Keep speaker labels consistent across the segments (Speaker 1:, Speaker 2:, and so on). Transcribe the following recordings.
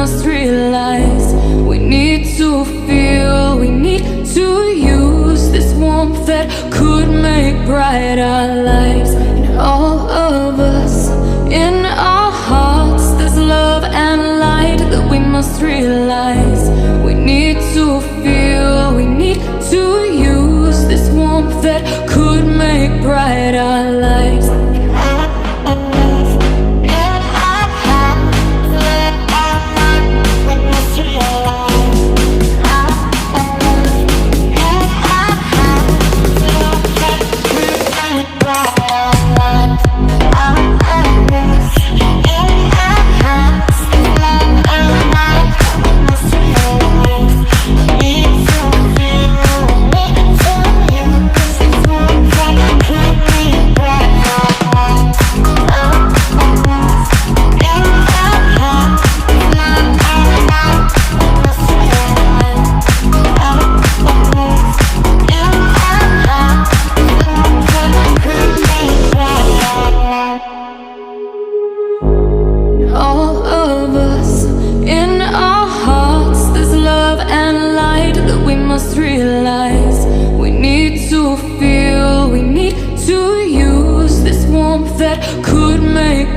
Speaker 1: must realize we need to feel, we need to use this warmth that could make bright our lives. And all of us, in our hearts, there's love and light that we must realize. We need to feel, we need to use this warmth that could make bright our lives.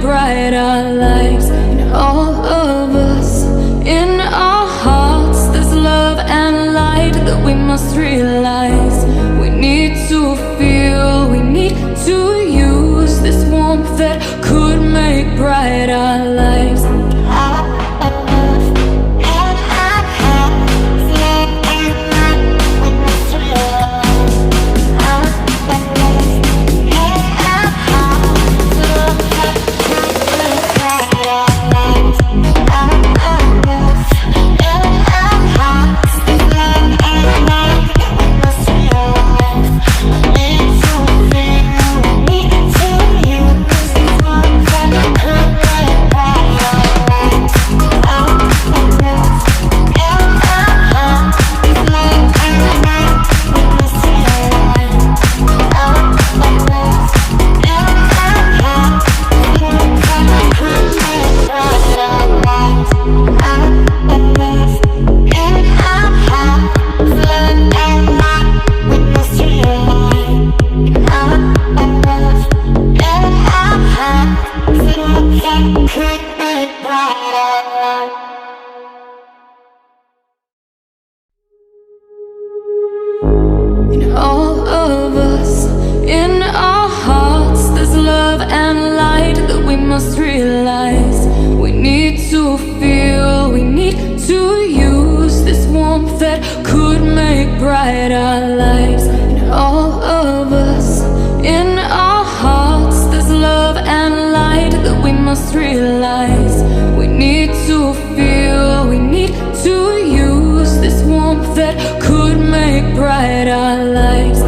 Speaker 1: Bright our lives. And all of us, in our hearts, there's love and light that we must realize. We need to feel, we need to use this warmth that could make bright our lives. In all of us, in our hearts, there's love and light that we must realize. We need to feel, we need to use this warmth that could make bright our lives. In all of us, in our hearts, there's love and light that we must realize. We need to feel, we need to use this warmth that could make bright our lives.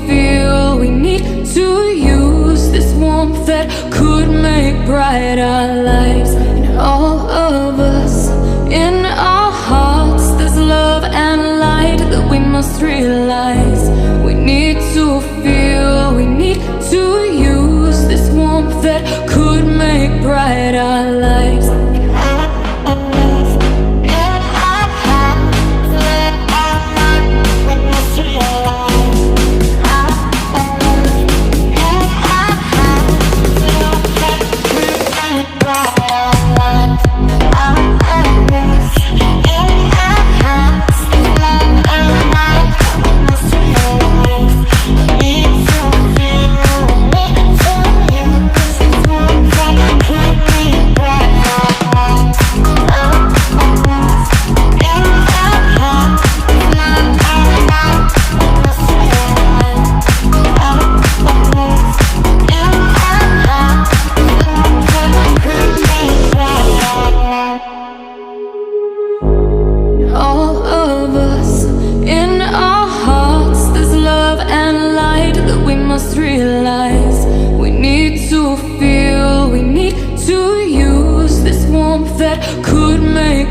Speaker 1: feel, we need to use this warmth that could make bright our lives. In all of us, in our hearts, there's love and light that we must realize. We need to feel, we need to use this warmth that could make bright our lives.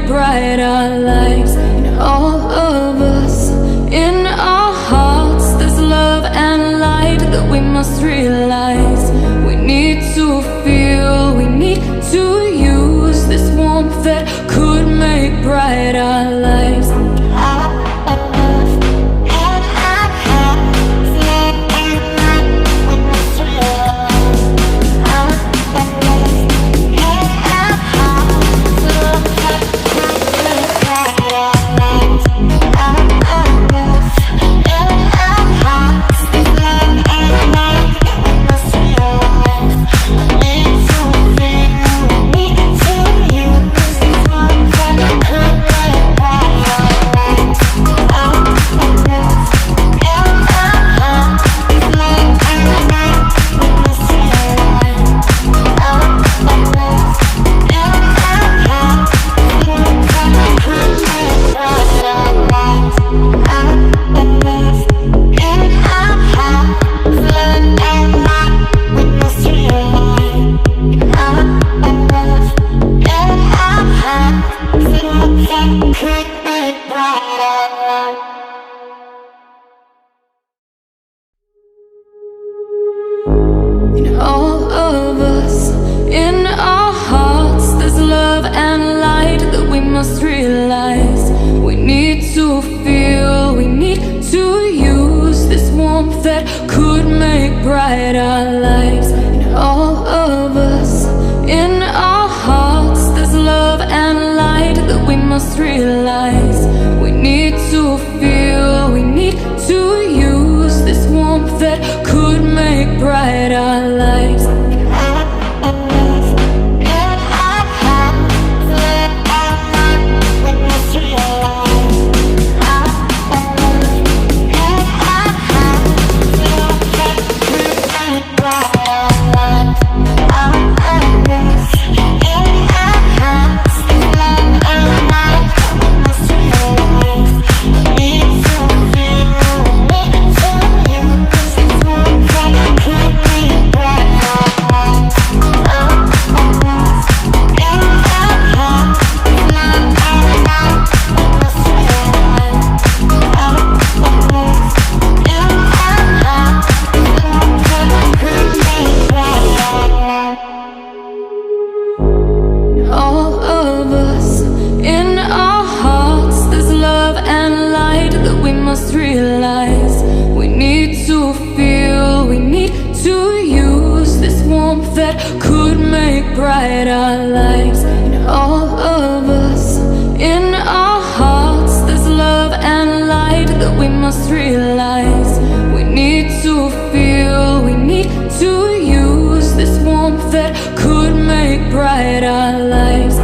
Speaker 1: Bright our lives. In all of us, in our hearts, there's love and light that we must realize. We need to feel, we need to use this warmth that could make bright our lives. In all of us, in our hearts, there's love and light that we must realize. We need to feel, we need to use this warmth that could make bright our lives. In all of us, in our hearts, there's love and light that we must realize. We need to feel, we need to use this warmth that could make bright our lives. Realize we need to feel, we need to use this warmth that could make bright our lives. In all of us, in our hearts, there's love and light that we must realize. We need to feel, we need to use this warmth that could make bright our lives.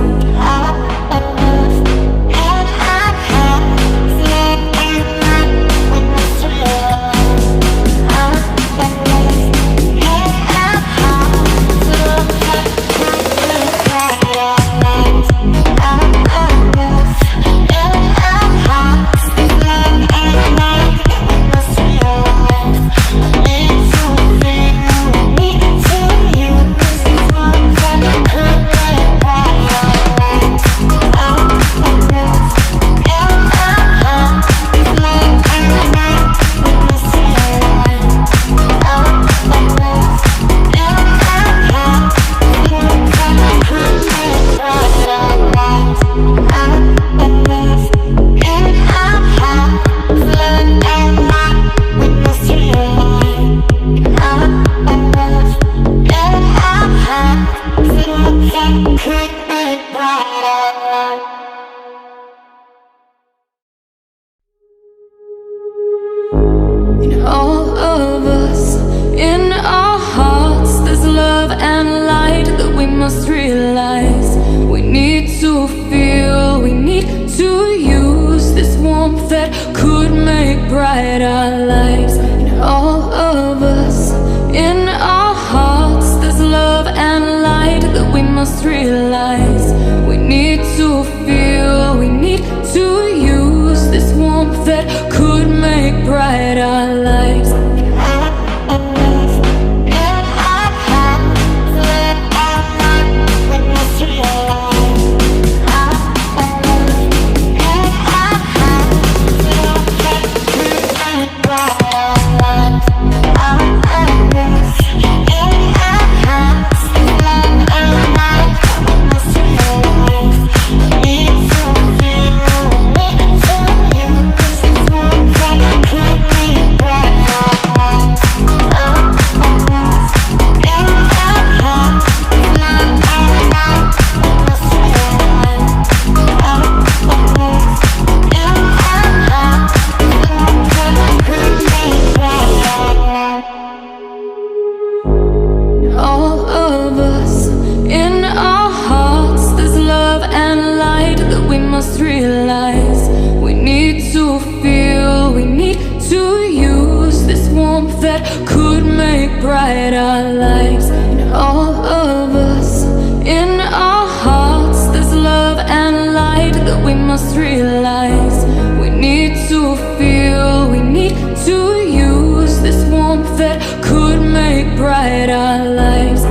Speaker 1: that could make bright our lives. In all of us, in our hearts, there's love and light that we must realize. We need to feel, we need to use this warmth that could make bright our lives.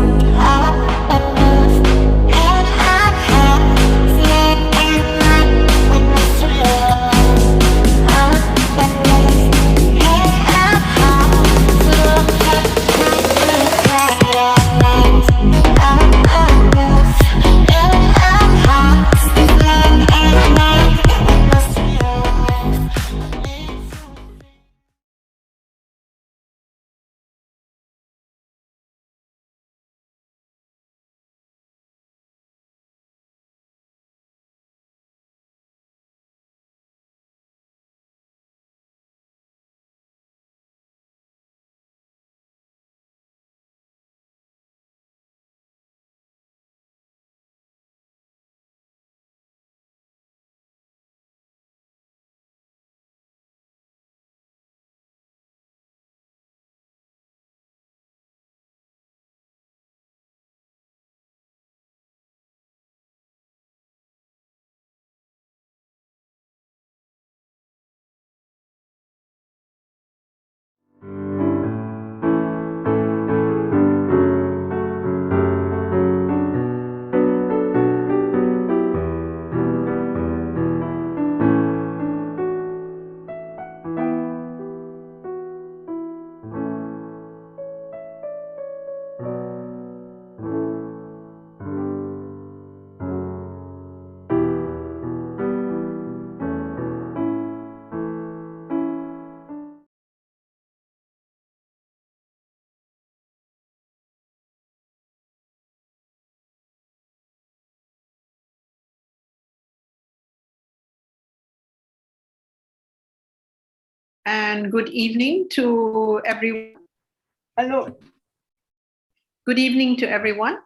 Speaker 2: And good evening to everyone. Hello. Good evening to everyone.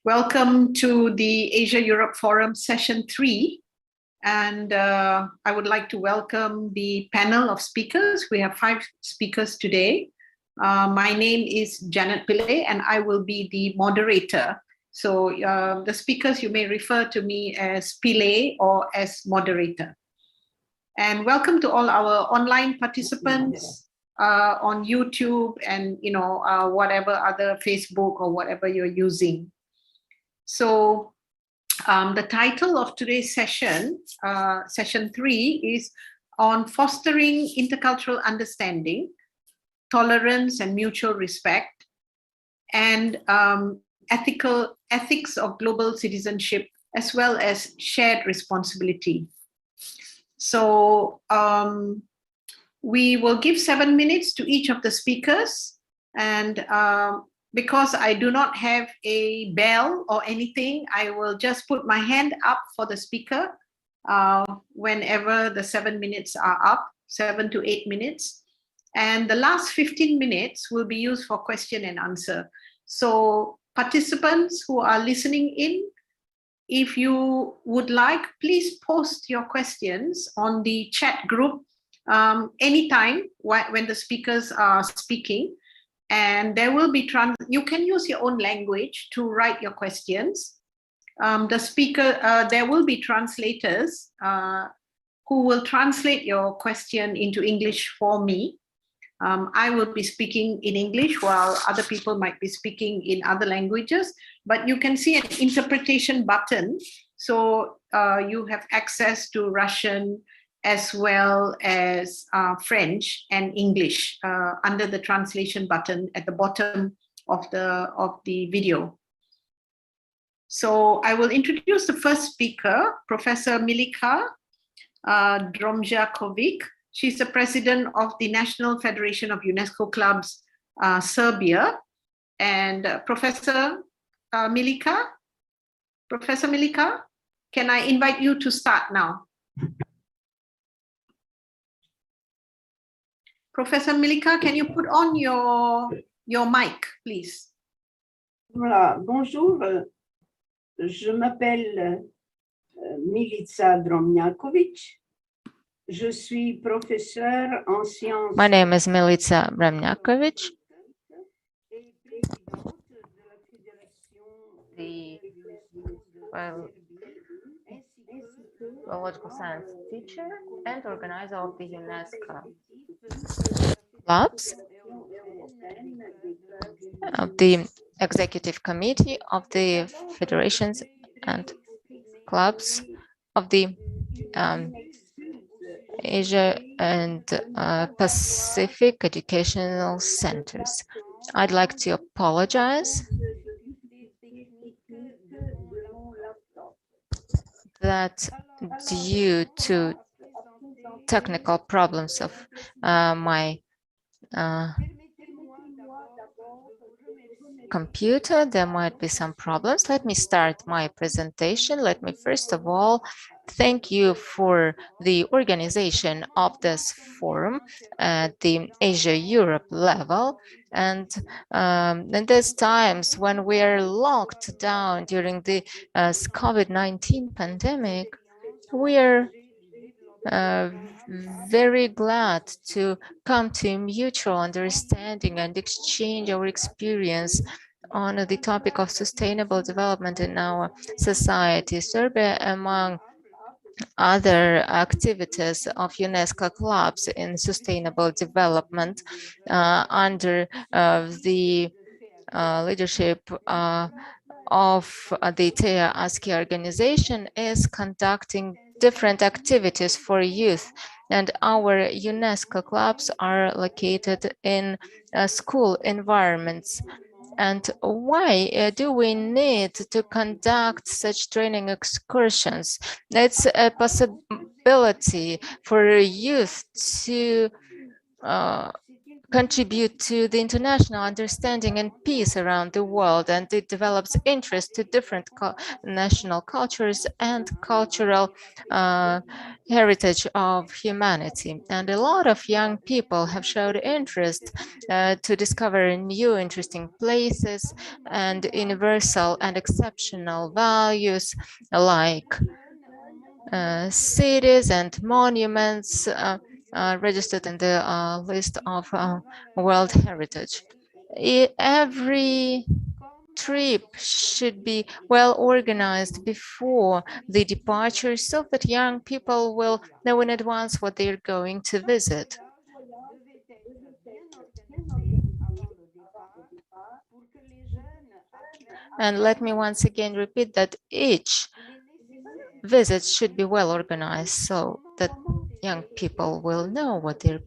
Speaker 2: Welcome to the Asia-Europe Forum Session 3. And I would like to welcome the panel of speakers. We have 5 speakers today. My name is Janet Pillay, and I will be the moderator. So the speakers, you may refer to me as Pillay or as moderator. And welcome to all our online participants on YouTube and whatever other Facebook or whatever you're using. So the title of today's session, session 3, is on fostering intercultural understanding, tolerance and mutual respect, and ethics of global citizenship, as well as shared responsibility. So we will give 7 minutes to each of the speakers, and because I do not have a bell or anything, I will just put my hand up for the speaker whenever the 7 minutes are up, 7 to 8 minutes. And the last 15 minutes will be used for question and answer. So participants who are listening in, if you would like, please post your questions on the chat group anytime when the speakers are speaking. And there will be, you can use your own language to write your questions. There will be translators who will translate your question into English for me. I will be speaking in English while other people might be speaking in other languages, but you can see an interpretation button. So you have access to Russian as well as French and English under the translation button at the bottom of the video. So I will introduce the first speaker, Professor Milica Dromjakovic. She's the president of the National Federation of UNESCO Clubs, Serbia. And Professor Milica, can I invite you to start now? Professor Milica, can you put on your mic, please?
Speaker 3: Voilà, bonjour, je m'appelle Milica Dromjakovic. Je suis professeure en sciences.
Speaker 4: My name is Milica Bramnjakovic, the biological science teacher and organizer of the UNESCO clubs, of the executive committee of the federations and clubs of the Asia and Pacific educational centers. I'd like to apologize that due to technical problems of my computer, there might be some problems. Let me start my presentation. Let me first of all thank you for the organization of this forum at the Asia-Europe level. And in these times when we are locked down during the COVID-19 pandemic, we are very glad to come to a mutual understanding and exchange our experience on the topic of sustainable development in our society. Serbia, among other activities of UNESCO clubs in sustainable development under the leadership of the TEA ASCII organization, is conducting different activities for youth. And our UNESCO clubs are located in school environments. And why do we need to conduct such training excursions? It's a possibility for youth to contribute to the international understanding and peace around the world, and it develops interest to different national cultures and cultural heritage of humanity. And a lot of young people have showed interest to discover new interesting places and universal and exceptional values like cities and monuments registered in the list of World Heritage. Every trip should be well organized before the departure so that young people will know in advance what they're going to visit. And let me once again repeat that each visit should be well organized so that young people will know what they're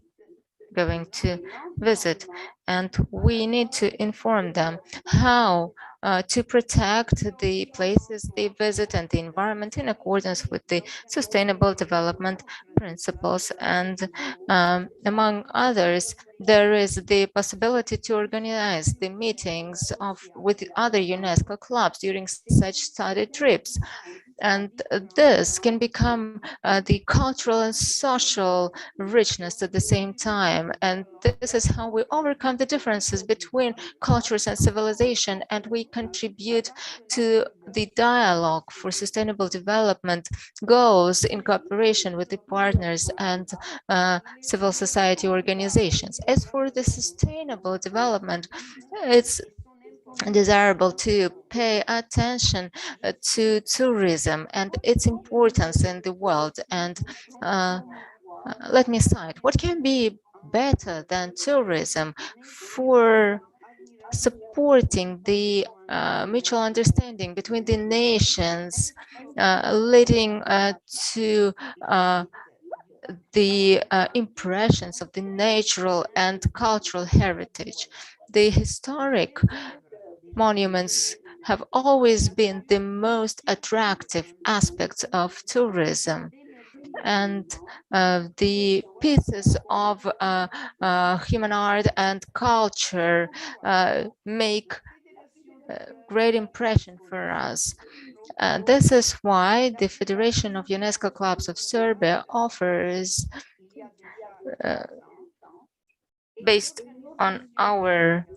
Speaker 4: going to visit. And we need to inform them how to protect the places they visit and the environment in accordance with the Sustainable Development Principles. And among others, there is the possibility to organize the meetings with other UNESCO clubs during such study trips. And this can become the cultural and social richness at the same time. And this is how we overcome the differences between cultures and civilization, and we contribute to the dialogue for sustainable development goals in cooperation with the partners and civil society organizations. As for the sustainable development, it's desirable to pay attention to tourism and its importance in the world. And let me cite, what can be better than tourism for supporting the mutual understanding between the nations, leading to the impressions of the natural and cultural heritage. The historic monuments have always been the most attractive aspects of tourism, and the pieces of human art and culture make a great impression for us. This is why the Federation of UNESCO Clubs of Serbia offers, based on our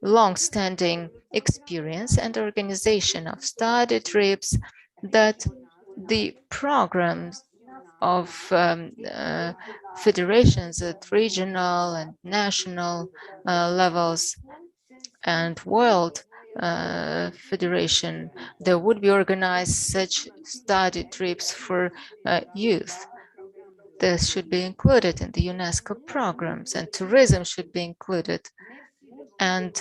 Speaker 4: long-standing experience and organization of study trips, that the programs of federations at regional and national levels and world federation, there would be organized such study trips for youth. This should be included in the UNESCO programs, and tourism should be included. And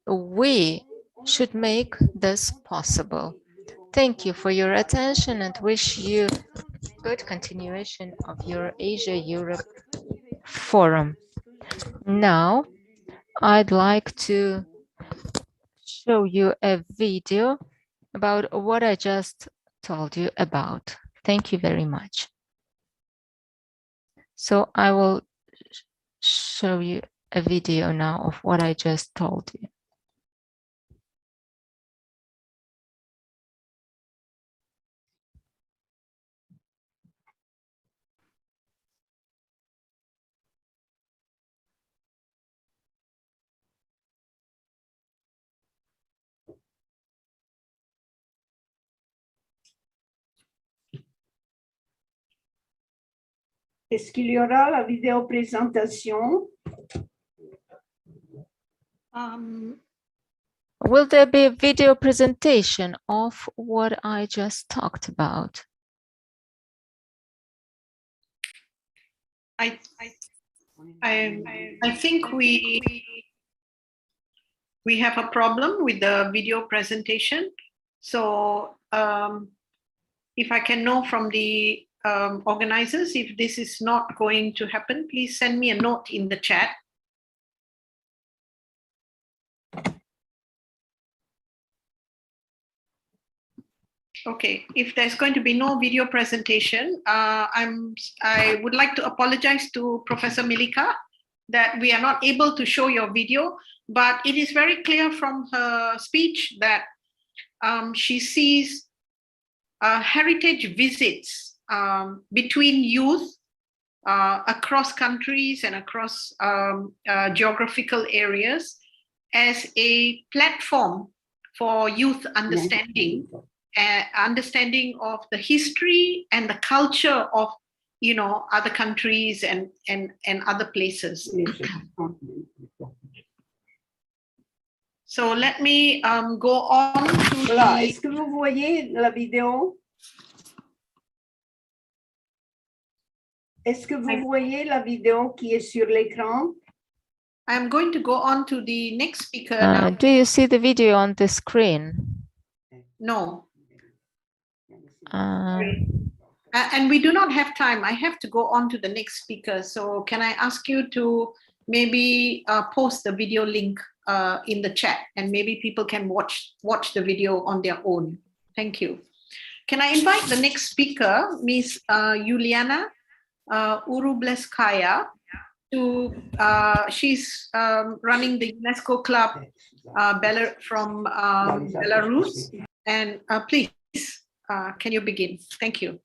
Speaker 4: we should make this possible. Thank you for your attention and wish you good continuation of your Asia-Europe Forum. Now, I'd like to show you a video about what I just told you about. Thank you very much. So I will show you a video now of what I just told you.
Speaker 3: Est-ce qu'il y aura la vidéo présentation?
Speaker 4: Will there be a video presentation of what I just talked about?
Speaker 2: I think we have a problem with the video presentation. So if I can know from the organizers if this is not going to happen, please send me a note in the chat. Okay, if there's going to be no video presentation, I would like to apologize to Professor Milika that we are not able to show your video, but it is very clear from her speech that she sees heritage visits between youth across countries and across geographical areas as a platform for youth understanding. Understanding of the history and the culture of, you know, other countries and other places. So let me go on to
Speaker 3: Voilà. Est-ce que vous voyez la vidéo? Est-ce que vous voyez la vidéo qui est sur l'écran?
Speaker 2: I'm going to go on to the next speaker now.
Speaker 4: Do you see the video on the screen?
Speaker 2: No.
Speaker 4: And
Speaker 2: we do not have time. I have to go on to the next speaker. So can I ask you to maybe post the video link in the chat, and maybe people can watch the video on their own. Thank you. Can I invite the next speaker, Ms. Yuliana Urubleskaya, to she's running the UNESCO Club from Belarus, and please can you begin? Thank you.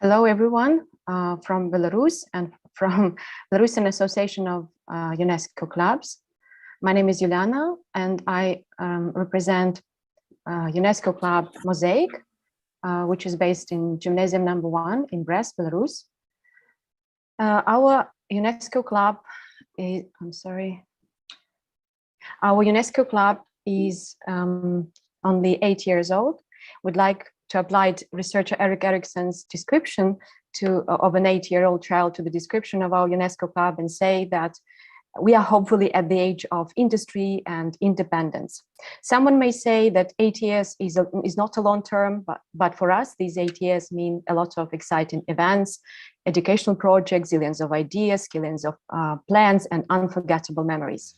Speaker 5: Hello, everyone from Belarus and from Belarusian Association of UNESCO Clubs. My name is Juliana, and I represent UNESCO Club Mosaic, which is based in Gymnasium number 1 in Brest, Belarus. Our UNESCO Club is, our UNESCO Club is only 8 years old. Would like to apply researcher Erik Erikson's description of an 8-year-old child to the description of our UNESCO Club and say that we are hopefully at the age of industry and independence. Someone may say that 8 years is not a long term, but for us, these 8 years mean a lot of exciting events, educational projects, zillions of ideas, zillions of plans, and unforgettable memories.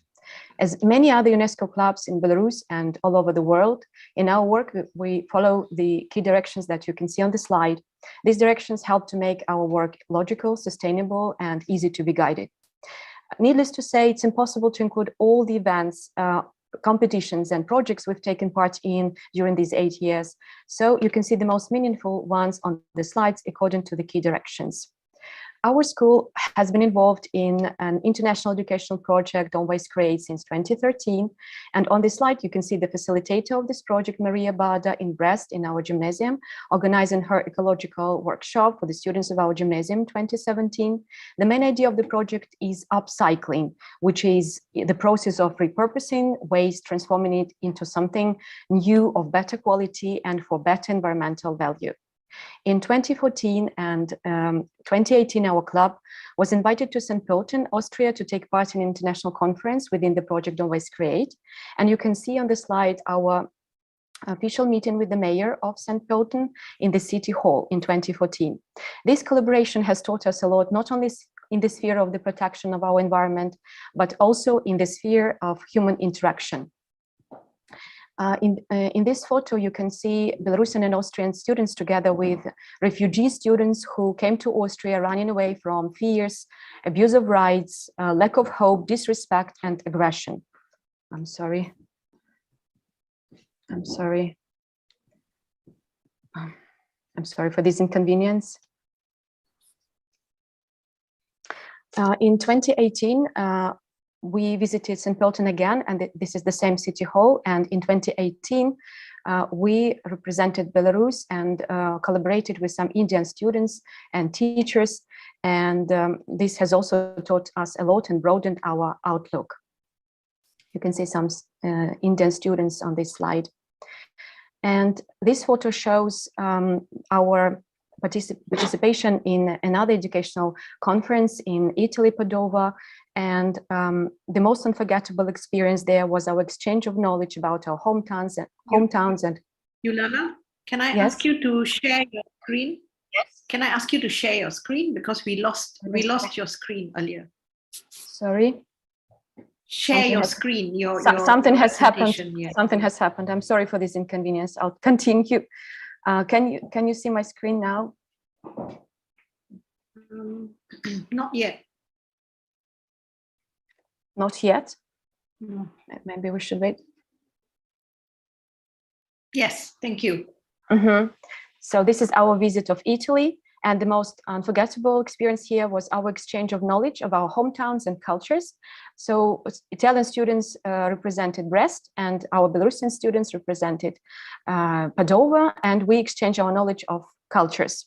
Speaker 5: As many other UNESCO clubs in Belarus and all over the world, in our work, we follow the key directions that you can see on the slide. These directions help to make our work logical, sustainable, and easy to be guided. Needless to say, it's impossible to include all the events, competitions, and projects we've taken part in during these 8 years. So you can see the most meaningful ones on the slides according to the key directions. Our school has been involved in an international educational project on Waste Create since 2013. And on this slide, you can see the facilitator of this project, Maria Bada, in Brest, in our gymnasium, organizing her ecological workshop for the students of our gymnasium in 2017. The main idea of the project is upcycling, which is the process of repurposing waste, transforming it into something new of better quality and for better environmental value. In 2014 and 2018, our club was invited to St. Pölten, Austria, to take part in an international conference within the project on Waste Create. And you can see on the slide our official meeting with the mayor of St. Pölten in the city hall in 2014. This collaboration has taught us a lot, not only in the sphere of the protection of our environment, but also in the sphere of human interaction. In this photo, you can see Belarusian and Austrian students together with refugee students who came to Austria running away from fears, abuse of rights, lack of hope, disrespect, and aggression. I'm sorry. I'm sorry. I'm sorry for this inconvenience. In 2018, we visited St. Pölten again, and this is the same city hall. And in 2018, we represented Belarus and collaborated with some Indian students and teachers. And this has also taught us a lot and broadened our outlook. You can see some Indian students on this slide. And this photo shows our participation in another educational conference in Italy, Padova. And the most unforgettable experience there was our exchange of knowledge about our hometowns and
Speaker 2: Yulala, can I
Speaker 5: Yes?
Speaker 2: ask you to share your screen?
Speaker 5: Yes.
Speaker 2: Can I ask you to share your screen, because we lost your screen earlier.
Speaker 5: Sorry.
Speaker 2: Share your screen.
Speaker 5: Something has happened.
Speaker 2: Yeah.
Speaker 5: Something has happened. I'm sorry for this inconvenience. I'll continue. Can you see my screen now?
Speaker 2: Not yet.
Speaker 5: Not yet.
Speaker 2: No.
Speaker 5: Maybe we should wait.
Speaker 2: Yes, thank you.
Speaker 5: So this is our visit of Italy, and the most unforgettable experience here was our exchange of knowledge of our hometowns and cultures. So Italian students represented Brest, and our Belarusian students represented Padova, and we exchanged our knowledge of cultures.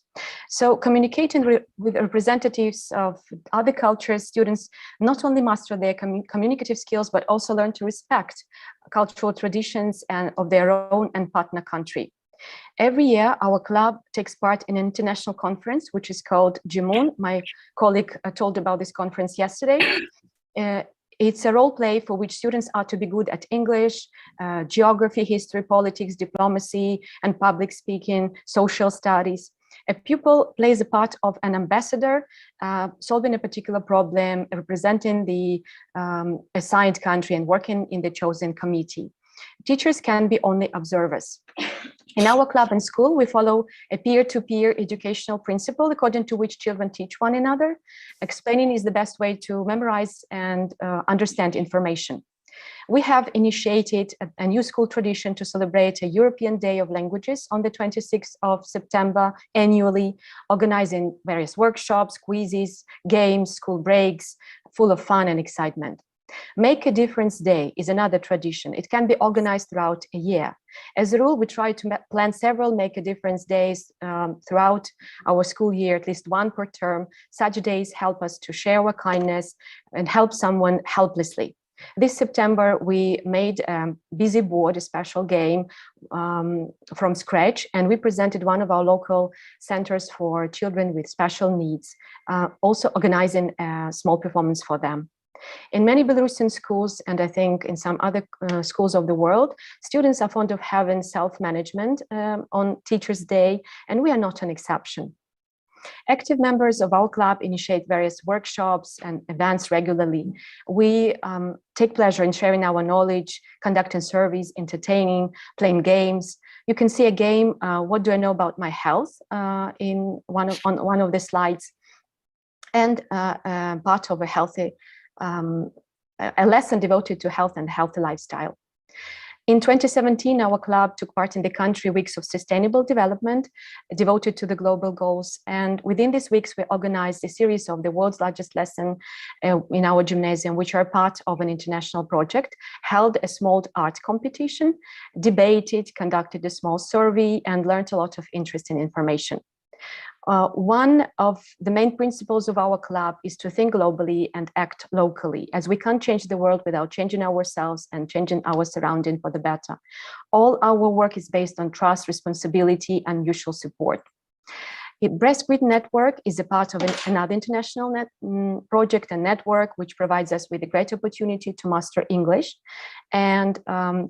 Speaker 5: So communicating with representatives of other cultures, students not only master their communicative skills, but also learn to respect cultural traditions and of their own and partner country. Every year, our club takes part in an international conference, which is called GYMUN. My colleague told about this conference yesterday. It's a role play for which students are to be good at English, geography, history, politics, diplomacy, and public speaking, social studies. A pupil plays a part of an ambassador, solving a particular problem, representing the assigned country and working in the chosen committee. Teachers can be only observers. In our club and school, we follow a peer-to-peer educational principle according to which children teach one another. Explaining is the best way to memorize and understand information. We have initiated a new school tradition to celebrate a European Day of Languages on the 26th of September annually, organizing various workshops, quizzes, games, school breaks, full of fun and excitement. Make a Difference Day is another tradition. It can be organized throughout a year. As a rule, we try to plan several Make a Difference days throughout our school year, at least one per term. Such days help us to share our kindness and help someone helplessly. This September, we made Busy Board, a special game from scratch, and we presented one of our local centers for children with special needs, also organizing a small performance for them. In many Belarusian schools, and I think in some other schools of the world, students are fond of having self-management on Teachers' Day, and we are not an exception. Active members of our club initiate various workshops and events regularly. We take pleasure in sharing our knowledge, conducting surveys, entertaining, playing games. You can see a game, What Do I Know About My Health, on one of the slides, and part of a healthy a lesson devoted to health and healthy lifestyle. In 2017, our club took part in the country weeks of sustainable development devoted to the global goals. And within these weeks, we organized a series of the world's largest lesson in our gymnasium, which are part of an international project, held a small art competition, debated, conducted a small survey, and learned a lot of interesting information. One of the main principles of our club is to think globally and act locally, as we can't change the world without changing ourselves and changing our surrounding for the better. All our work is based on trust, responsibility, and mutual support. Breast Grid Network is a part of another international project and network, which provides us with a great opportunity to master English and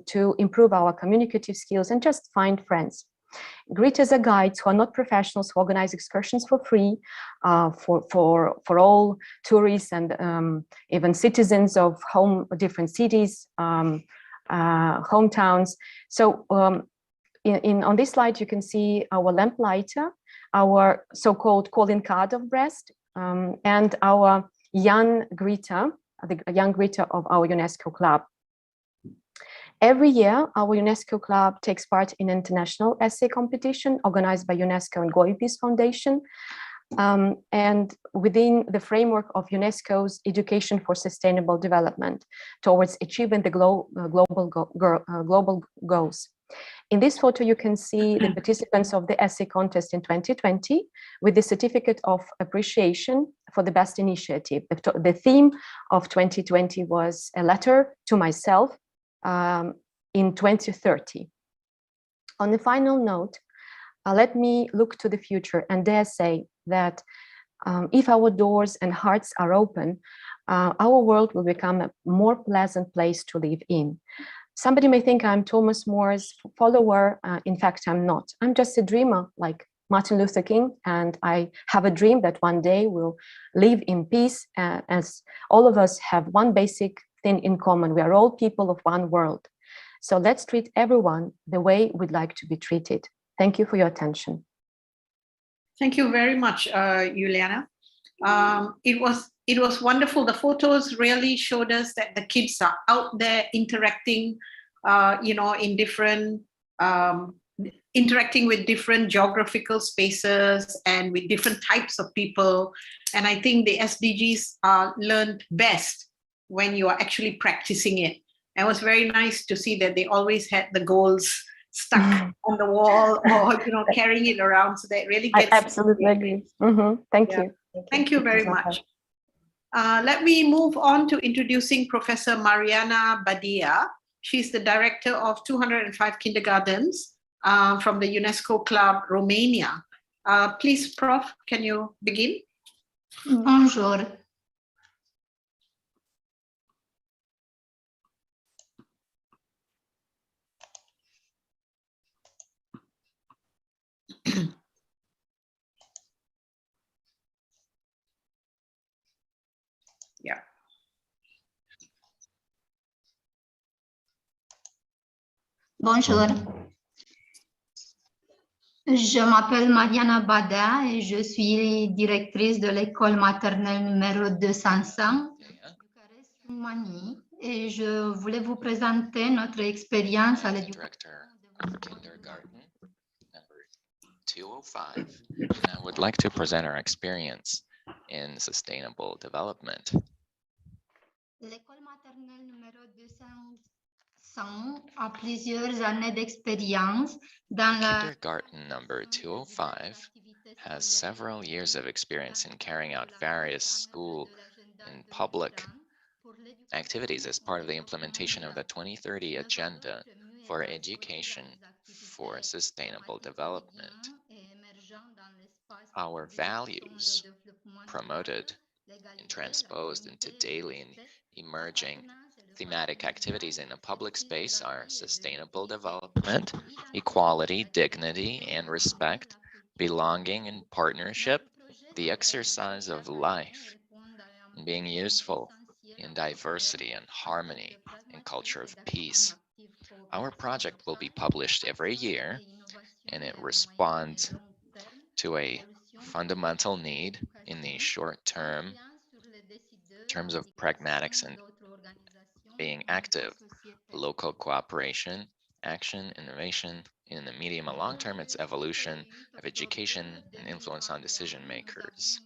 Speaker 5: to improve our communicative skills and just find friends. Grit as a guides who are not professionals, who organize excursions for free for all tourists and even citizens of different cities, hometowns. So on this slide, you can see our lamplighter, our so-called calling card of Brest, and our young greeter, the young greeter of our UNESCO club. Every year, our UNESCO club takes part in an international essay competition organized by UNESCO and Goya Peace Foundation, and within the framework of UNESCO's Education for Sustainable Development towards achieving the global goals. In this photo, you can see the participants of the essay contest in 2020 with the certificate of appreciation for the best initiative. The theme of 2020 was a letter to myself, in 2030. On the final note, let me look to the future and dare say that if our doors and hearts are open, our world will become a more pleasant place to live in. Somebody may think I'm Thomas More's follower. In fact, I'm not. I'm just a dreamer like Martin Luther King, and I have a dream that one day we'll live in peace, as all of us have one basic thing in common. We are all people of one world. So let's treat everyone the way we'd like to be treated. Thank you for your attention.
Speaker 2: Thank you very much, Juliana. It was wonderful. The photos really showed us that the kids are out there interacting, in different, interacting with different geographical spaces and with different types of people. And I think the SDGs are learned best when you are actually practicing it. And it was very nice to see that they always had the goals stuck on the wall or carrying it around, so that it really gets.
Speaker 5: I absolutely agree. Thank you.
Speaker 2: Thank you very much. Let me move on to introducing Professor Mariana Badia. She's the director of 205 kindergartens from the UNESCO Club Romania. Please, Prof, can you begin?
Speaker 6: Bonjour.
Speaker 2: Yeah.
Speaker 6: Bonjour. Je m'appelle Mariana Bada et je suis directrice de l'école maternelle numéro 205 Bucarest, Roumanie, et je voulais vous présenter notre expérience à l'éducation.
Speaker 7: Kindergarten number 205, and I would like to present our experience in sustainable development.
Speaker 6: L'école maternelle numéro 205 a plusieurs années d'expérience dans la
Speaker 7: Kindergarten number 205 has several years of experience in carrying out various school and public activities as part of the implementation of the 2030 Agenda for Education for Sustainable Development. Our values, promoted and transposed into daily and emerging thematic activities in a public space, are sustainable development, equality, dignity and respect, belonging and partnership, the exercise of life, and being useful in diversity and harmony and culture of peace. Our project will be published every year, and it responds to a fundamental need in the short term in terms of pragmatics and being active local cooperation, action, innovation. In the medium and long term, it's evolution of education and influence on decision makers.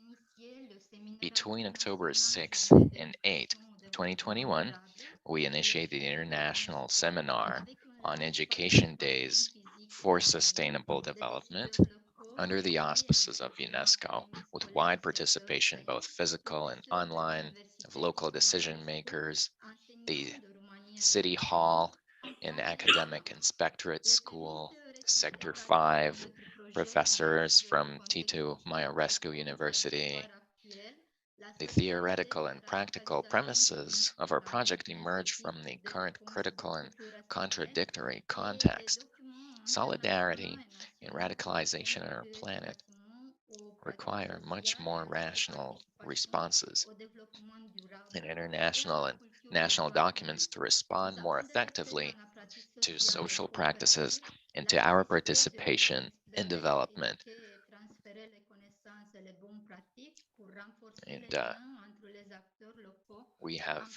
Speaker 7: Between October 6 and 8, 2021, we initiated the International Seminar on Education Days for Sustainable Development under the auspices of UNESCO, with wide participation, both physical and online, of local decision makers, the City Hall, an academic inspectorate school, Sector 5, professors from Titu Maiorescu University. The theoretical and practical premises of our project emerge from the current critical and contradictory context. Solidarity and radicalization on our planet require much more rational responses in international and national documents to respond more effectively to social practices and to our participation in development. And we have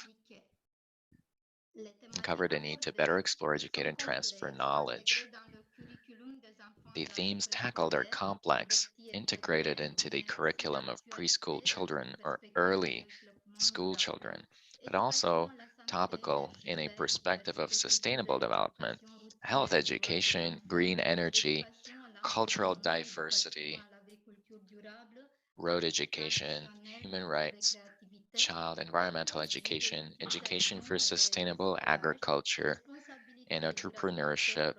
Speaker 7: covered a need to better explore, educate, and transfer knowledge. The themes tackled are complex, integrated into the curriculum of preschool children or early school children, but also topical in a perspective of sustainable development, health education, green energy, cultural diversity, road education, human rights, child environmental education, education for sustainable agriculture, and entrepreneurship,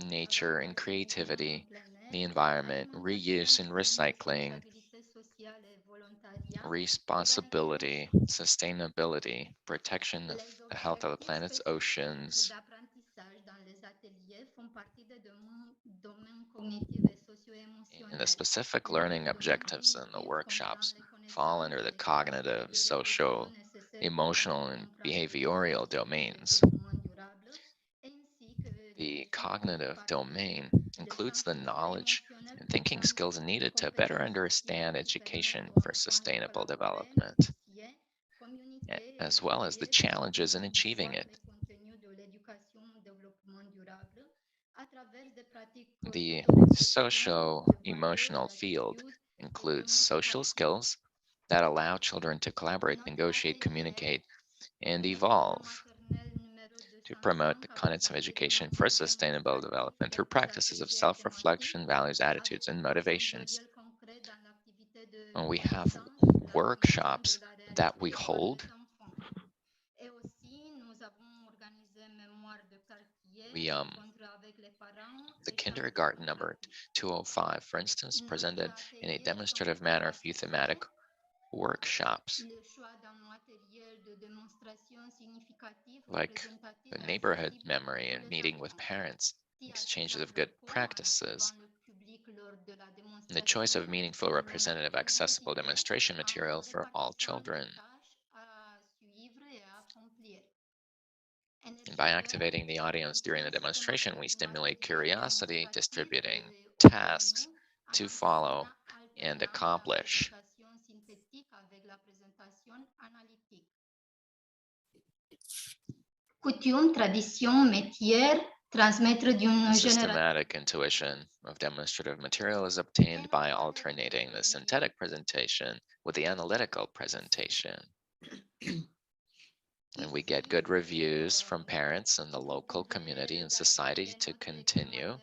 Speaker 7: nature and creativity, the environment, reuse and recycling, responsibility, sustainability, protection of the health of the planet's oceans. And the specific learning objectives in the workshops fall under the cognitive, social, emotional, and behavioral domains. The cognitive domain includes the knowledge and thinking skills needed to better understand education for sustainable development, as well as the challenges in achieving it. The socio-emotional field includes social skills that allow children to collaborate, negotiate, communicate, and evolve, to promote the concepts of education for sustainable development through practices of self-reflection, values, attitudes, and motivations. And we have workshops that we hold. The kindergarten number 205, for instance, presented in a demonstrative manner a few thematic workshops, like the neighborhood memory and meeting with parents, exchanges of good practices, and the choice of meaningful, representative, accessible demonstration material for all children. And by activating the audience during the demonstration, we stimulate curiosity, distributing tasks to follow and accomplish.
Speaker 6: Coutume, tradition, métier, transmettre d'une génération.
Speaker 7: Systematic intuition of demonstrative material is obtained by alternating the synthetic presentation with the analytical presentation. And we get good reviews from parents and the local community and society to continue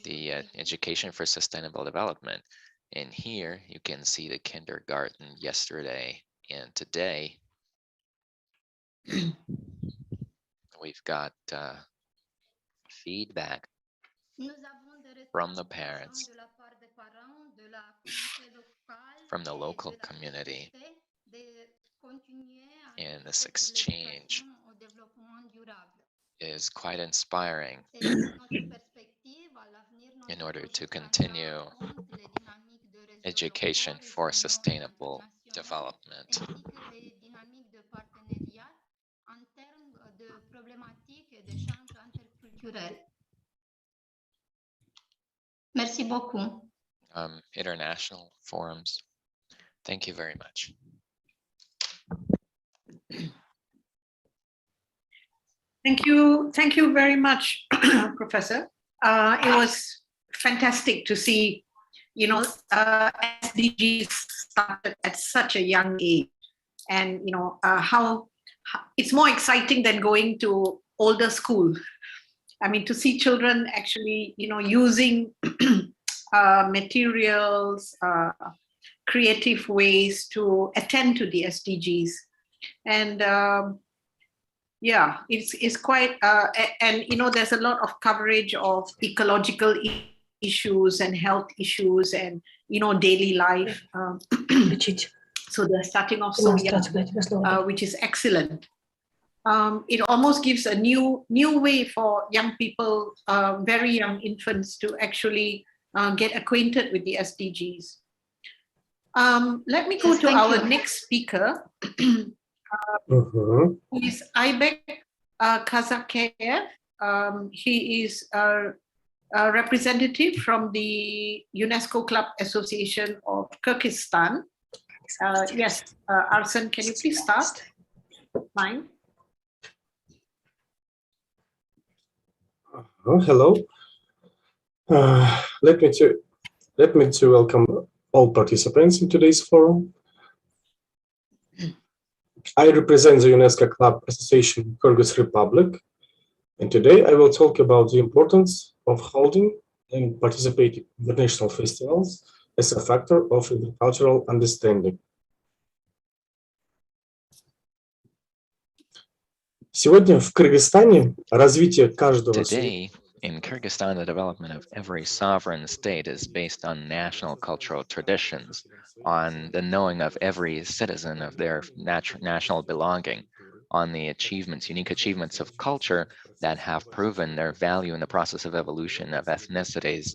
Speaker 7: the education for sustainable development. And here you can see the kindergarten yesterday and today. We've got feedback from the parents, from the local community, and this exchange is quite inspiring in order to continue education for sustainable development.
Speaker 6: Merci beaucoup.
Speaker 7: International forums. Thank you very much.
Speaker 2: Thank you very much, Professor. It was fantastic to see, SDGs started at such a young age, and how it's more exciting than going to older school. I mean, to see children actually, using materials, creative ways to attend to the SDGs, and yeah, it's quite, and there's a lot of coverage of ecological issues and health issues and daily life. So they're starting off so young, which is excellent. It almost gives a new way for young people, very young infants, to actually get acquainted with the SDGs. Let me go
Speaker 6: Yes,
Speaker 2: to
Speaker 6: thank
Speaker 2: our
Speaker 6: you.
Speaker 2: next speaker, who is Aybek Kazakeyev. He is a representative from the UNESCO Club Association of Kyrgyzstan. Yes, Arsen, can you please start? Fine.
Speaker 8: Hello. Let me to welcome all participants in today's forum. I represent the UNESCO Club Association Kyrgyz Republic, and today I will talk about the importance of holding and participating in international festivals as a factor of intercultural understanding. Сегодня в Кыргызстане развитие каждого
Speaker 7: Today, in Kyrgyzstan, the development of every sovereign state is based on national cultural traditions, on the knowing of every citizen of their national belonging, on the achievements, unique achievements of culture that have proven their value in the process of evolution of ethnicities,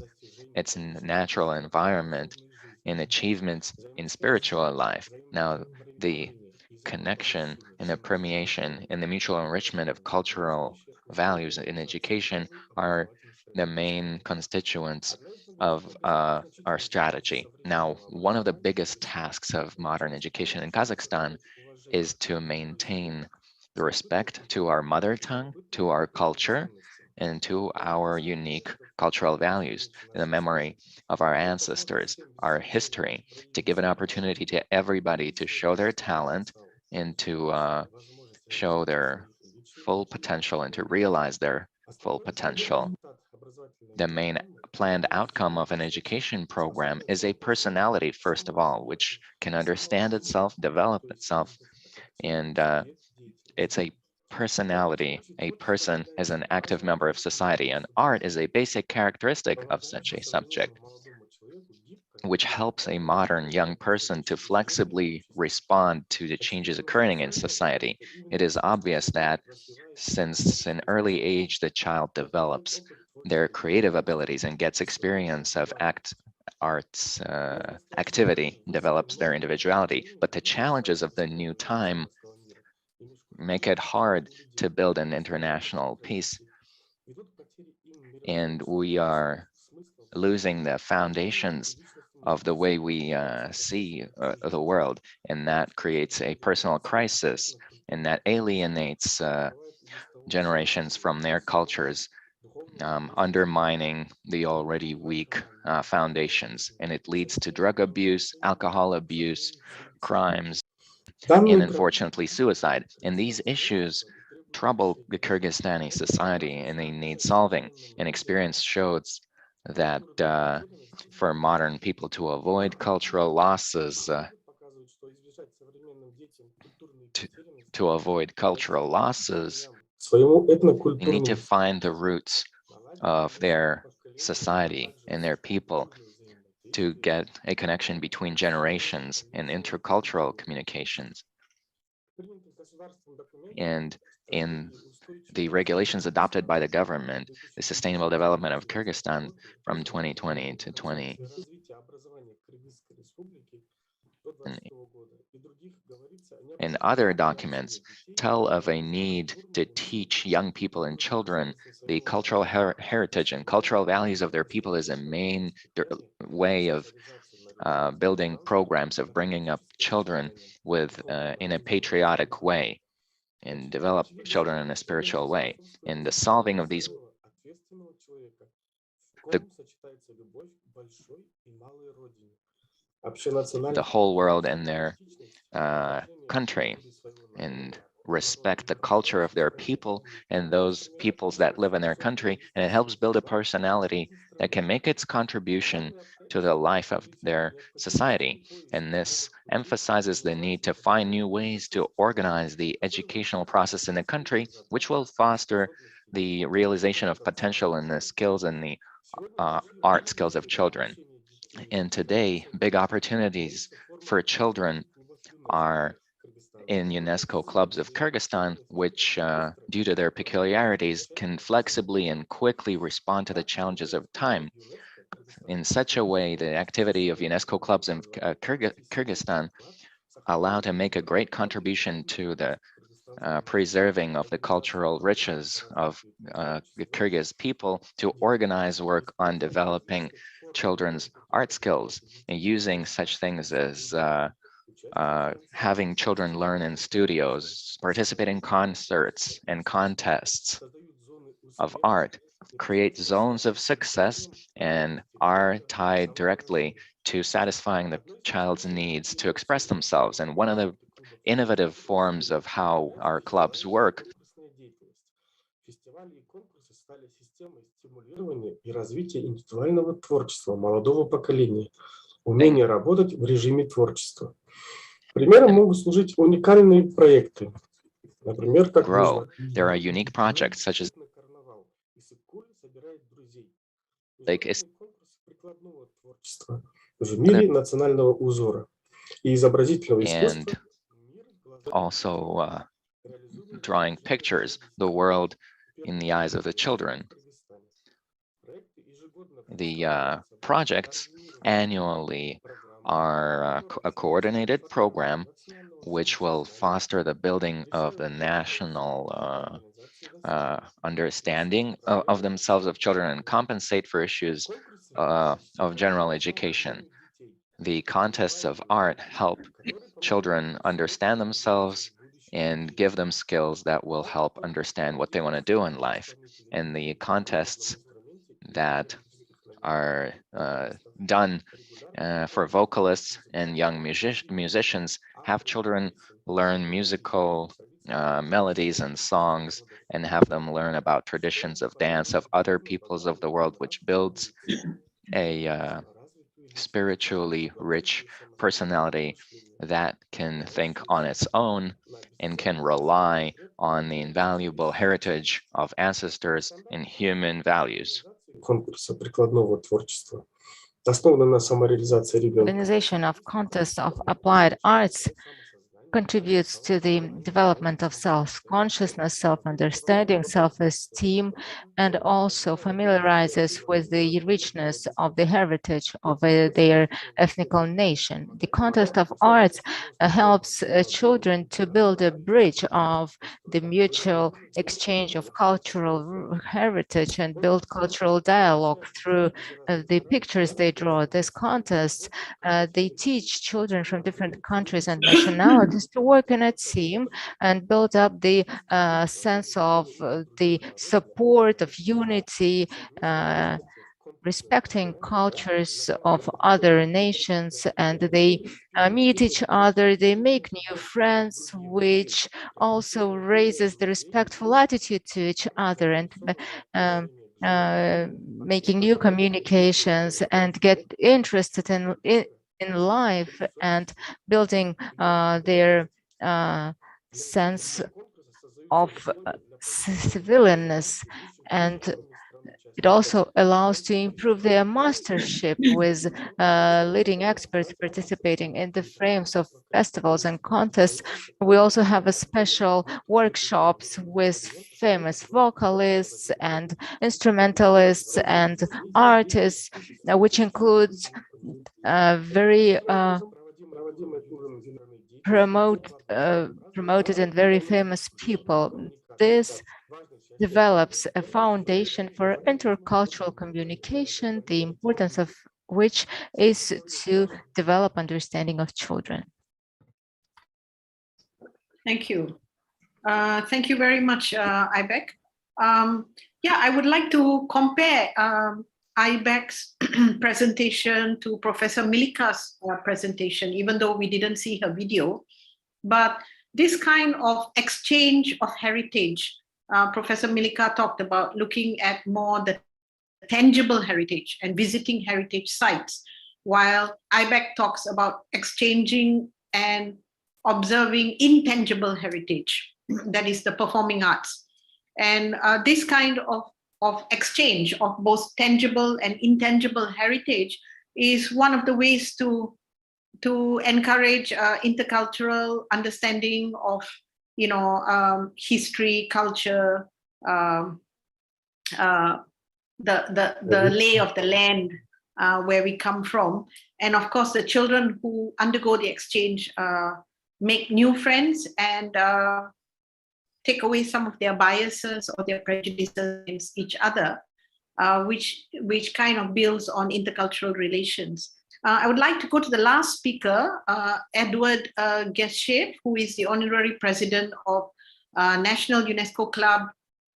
Speaker 7: its natural environment, in achievements in spiritual life. Now, the connection and the permeation and the mutual enrichment of cultural values in education are the main constituents of our strategy. Now, one of the biggest tasks of modern education in Kazakhstan is to maintain the respect to our mother tongue, to our culture, and to our unique cultural values, the memory of our ancestors, our history, to give an opportunity to everybody to show their talent and to show their full potential and to realize their full potential. The main planned outcome of an education program is a personality, first of all, which can understand itself, develop itself, and it's a personality. A person is an active member of society, and art is a basic characteristic of such a subject, which helps a modern young person to flexibly respond to the changes occurring in society. It is obvious that since an early age the child develops their creative abilities and gets experience of arts activity, develops their individuality. But the challenges of the new time make it hard to build an international peace. And we are losing the foundations of the way we see the world, and that creates a personal crisis, and that alienates generations from their cultures, undermining the already weak foundations, and it leads to drug abuse, alcohol abuse, crimes, and unfortunately suicide. And these issues trouble the Kyrgyzstani society, and they need solving. And experience shows that for modern people to avoid cultural losses, to avoid cultural losses, they need to find the roots of their society and their people to get a connection between generations and intercultural communications. And in the regulations adopted by the government, the Sustainable Development of Kyrgyzstan from 2020 to 20, and other documents tell of a need to teach young people and children the cultural heritage and cultural values of their people as a main way of building programs of bringing up children with in a patriotic way. and develop children in a spiritual way. In the solving of these, the whole world and their country, and respect the culture of their people and those peoples that live in their country, and it helps build a personality that can make its contribution to the life of their society. And this emphasizes the need to find new ways to organize the educational process in the country, which will foster the realization of potential in the skills and the art skills of children. And today, big opportunities for children are in UNESCO clubs of Kyrgyzstan, which, due to their peculiarities, can flexibly and quickly respond to the challenges of time. In such a way, the activity of UNESCO clubs in Kyrgyzstan allow to make a great contribution to the preserving of the cultural riches of the Kyrgyz people, to organize work on developing children's art skills and using such things as having children learn in studios, participate in concerts and contests of art, create zones of success, and are tied directly to satisfying the child's needs to express themselves. And one of the innovative forms of how our clubs work
Speaker 8: и развитие индивидуального творчества молодого поколения, умение работать в режиме творчества. Примером могут служить уникальные проекты. Например, как
Speaker 7: grow. There are unique projects such as
Speaker 8: прикладного творчества в мире национального узора и изобразительного искусства.
Speaker 7: And also drawing pictures, the world in the eyes of the children. The projects annually are a coordinated program which will foster the building of the national understanding of themselves, of children, and compensate for issues of general education. The contests of art help children understand themselves and give them skills that will help understand what they want to do in life. And the contests that are done for vocalists and young musicians have children learn musical melodies and songs, and have them learn about traditions of dance of other peoples of the world, which builds a spiritually rich personality that can think on its own and can rely on the invaluable heritage of ancestors and human values.
Speaker 8: Конкурса прикладного творчества, основана на самореализации ребенка.
Speaker 4: Organization of contests of applied arts contributes to the development of self-consciousness, self-understanding, self-esteem, and also familiarizes with the richness of the heritage of their ethnical nation. The contest of arts helps children to build a bridge of the mutual exchange of cultural heritage and build cultural dialogue through the pictures they draw. This contest, they teach children from different countries and nationalities to work in a team and build up the sense of the support of unity, respecting cultures of other nations, and they meet each other, they make new friends, which also raises the respectful attitude to each other, and making new communications and get interested in life and building their sense of civilianness. And it also allows to improve their mastership with leading experts participating in the frames of festivals and contests. We also have a special workshops with famous vocalists and instrumentalists and artists, which includes very promoted and very famous people. This develops a foundation for intercultural communication, the importance of which is to develop understanding of children.
Speaker 2: Thank you. Thank you very much, Ibek. Yeah, I would like to compare Ibek's presentation to Professor Milika's presentation, even though we didn't see her video. But this kind of exchange of heritage, Professor Milika talked about looking at more the tangible heritage and visiting heritage sites, while Ibek talks about exchanging and observing intangible heritage, that is the performing arts. And this kind of exchange of both tangible and intangible heritage is one of the ways to encourage intercultural understanding of, history, culture, the lay of the land where we come from. And of course, the children who undergo the exchange make new friends and take away some of their biases or their prejudices against each other, which kind of builds on intercultural relations. I would like to go to the last speaker, Edward Geshev, who is the honorary president of National UNESCO Club,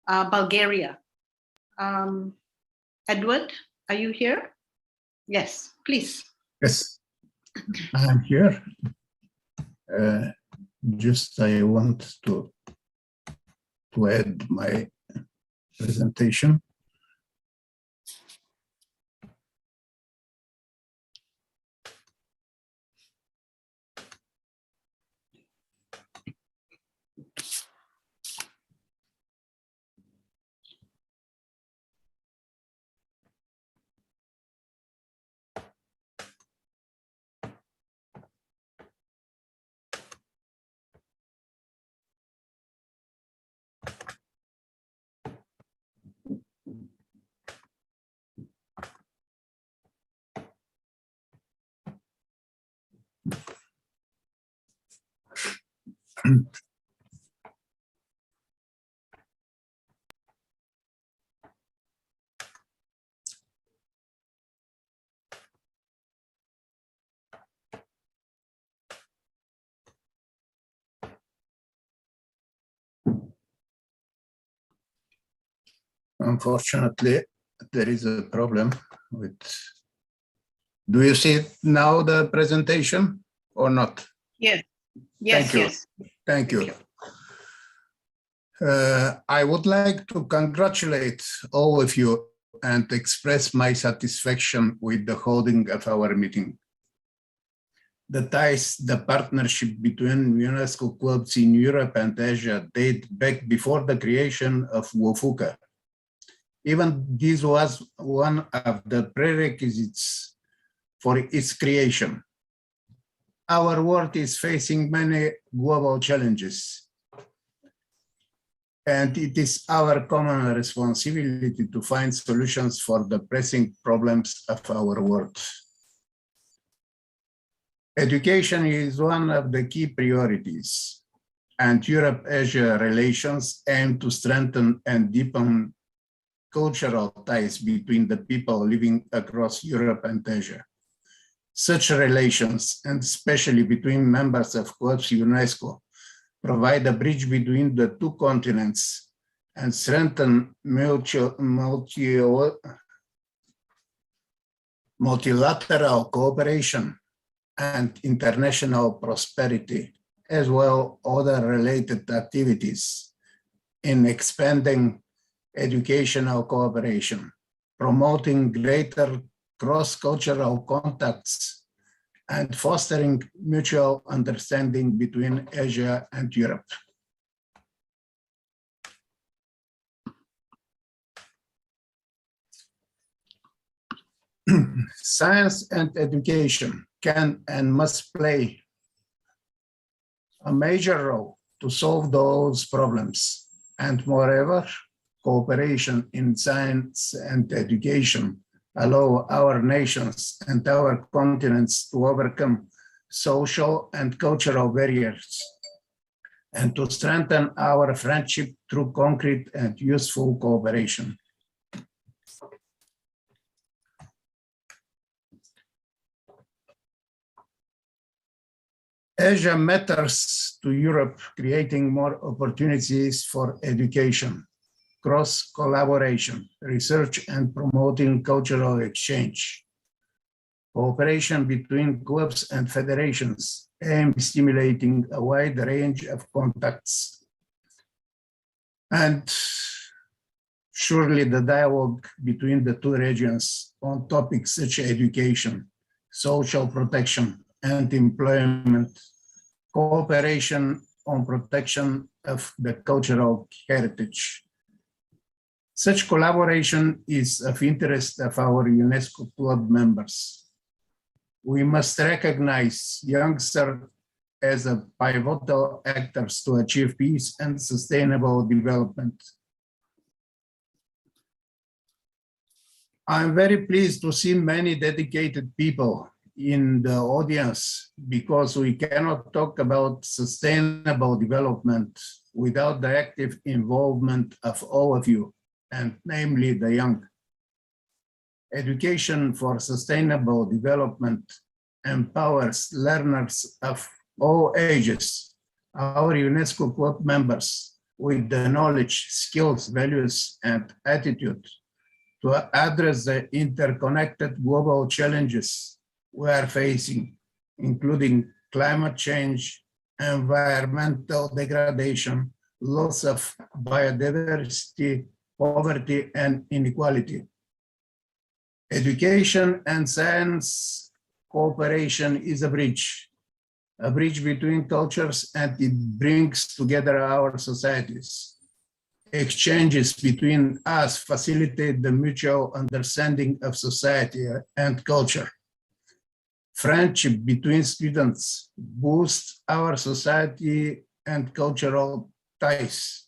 Speaker 2: Bulgaria. Edward, are you here? Yes, please.
Speaker 9: Yes, I'm here. Just I want to add my presentation. Unfortunately, there is a problem with. Do you see now the presentation or not?
Speaker 2: Yes. Yes.
Speaker 9: Thank you.
Speaker 2: Yes.
Speaker 9: Thank you. I would like to congratulate all of you and express my satisfaction with the holding of our meeting. The ties, the partnership between UNESCO clubs in Europe and Asia date back before the creation of WOFUCA. Even this was one of the prerequisites for its creation. Our world is facing many global challenges, and it is our common responsibility to find solutions for the pressing problems of our world. Education is one of the key priorities, and Europe-Asia relations aim to strengthen and deepen cultural ties between the people living across Europe and Asia. Such relations, and especially between members of clubs UNESCO, provide a bridge between the two continents and strengthen multilateral cooperation and international prosperity, as well as other related activities in expanding educational cooperation, promoting greater cross-cultural contacts, and fostering mutual understanding between Asia and Europe. Science and education can and must play a major role to solve those problems, and moreover, cooperation in science and education allow our nations and our continents to overcome social and cultural barriers and to strengthen our friendship through concrete and useful cooperation. Asia matters to Europe, creating more opportunities for education, cross-collaboration, research, and promoting cultural exchange. Cooperation between clubs and federations aims stimulating a wide range of contacts. And surely the dialogue between the two regions on topics such as education, social protection, and employment, cooperation on protection of the cultural heritage. Such collaboration is of interest of our UNESCO club members. We must recognize youngsters as a pivotal actors to achieve peace and sustainable development. I'm very pleased to see many dedicated people in the audience because we cannot talk about sustainable development without the active involvement of all of you, and namely the young. Education for sustainable development empowers learners of all ages, our UNESCO club members, with the knowledge, skills, values, and attitude to address the interconnected global challenges we are facing, including climate change, environmental degradation, loss of biodiversity, poverty, and inequality. Education and science cooperation is a bridge between cultures, and it brings together our societies. Exchanges between us facilitate the mutual understanding of society and culture. Friendship between students boosts our society and cultural ties.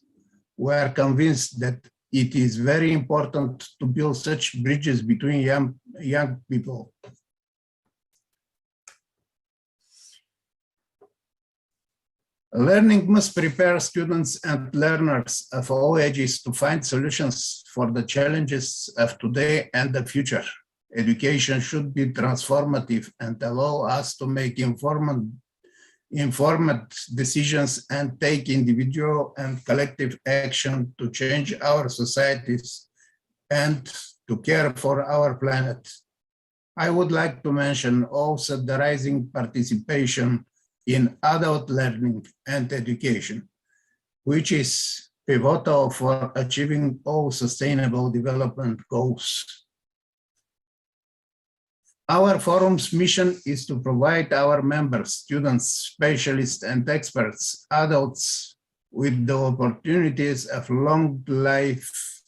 Speaker 9: We are convinced that it is very important to build such bridges between young people. Learning must prepare students and learners of all ages to find solutions for the challenges of today and the future. Education should be transformative and allow us to make informed decisions and take individual and collective action to change our societies and to care for our planet. I would like to mention also the rising participation in adult learning and education, which is pivotal for achieving all sustainable development goals. Our forum's mission is to provide our members, students, specialists, and experts, adults, with the opportunities of long life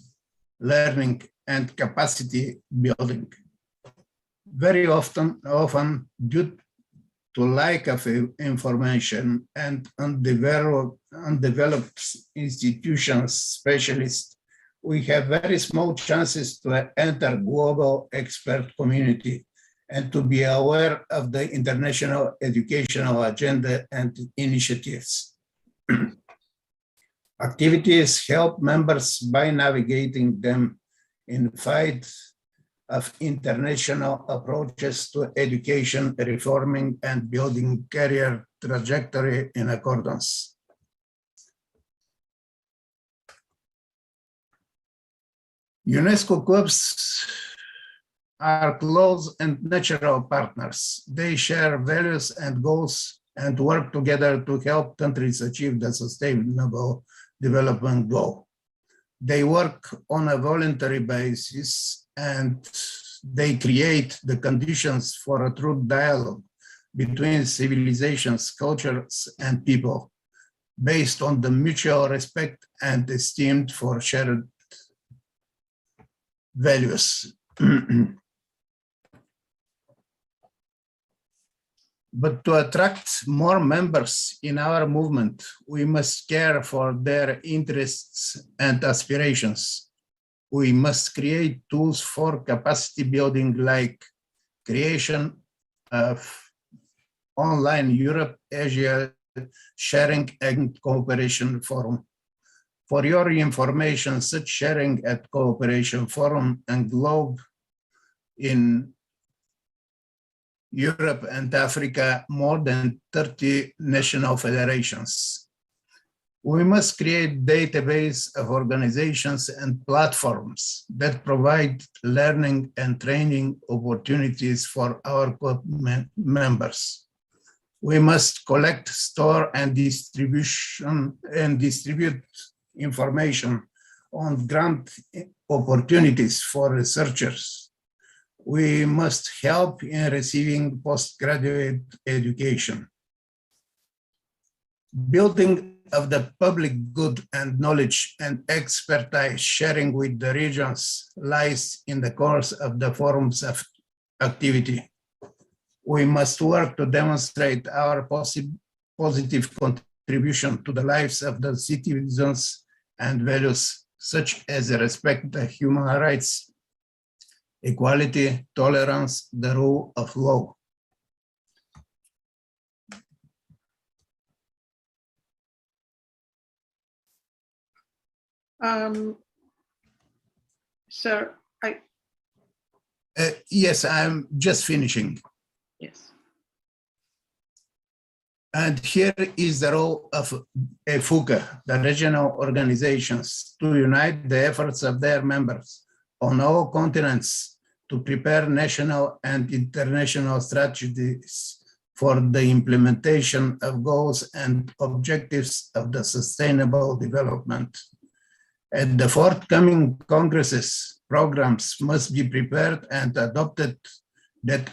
Speaker 9: learning and capacity building. Very often due to lack of information and undeveloped institutions, specialists, we have very small chances to enter global expert community and to be aware of the international educational agenda and initiatives. Activities help members by navigating them in fight of international approaches to education, reforming and building career trajectory in accordance. UNESCO clubs are close and natural partners. They share values and goals and work together to help countries achieve the sustainable development goal. They work on a voluntary basis and they create the conditions for a true dialogue between civilizations, cultures, and people based on the mutual respect and esteem for shared values. But to attract more members in our movement, we must care for their interests and aspirations. We must create tools for capacity building, like creation of online Europe-Asia Sharing and Cooperation Forum. For your information, such sharing and cooperation forum and globe in Europe and Africa, more than 30 national federations. We must create database of organizations and platforms that provide learning and training opportunities for our members. We must collect, store, and distribute information on grant opportunities for researchers. We must help in receiving postgraduate education. Building of the public good and knowledge and expertise sharing with the regions lies in the course of the forums of activity. We must work to demonstrate our positive contribution to the lives of the citizens and values such as respect for human rights, equality, tolerance, the rule of law.
Speaker 2: Sir,
Speaker 9: Yes, I'm just finishing.
Speaker 2: yes.
Speaker 9: And here is the role of FUCA, the regional organizations, to unite the efforts of their members on all continents to prepare national and international strategies for the implementation of goals and objectives of the sustainable development. At the forthcoming congresses, programs must be prepared and adopted that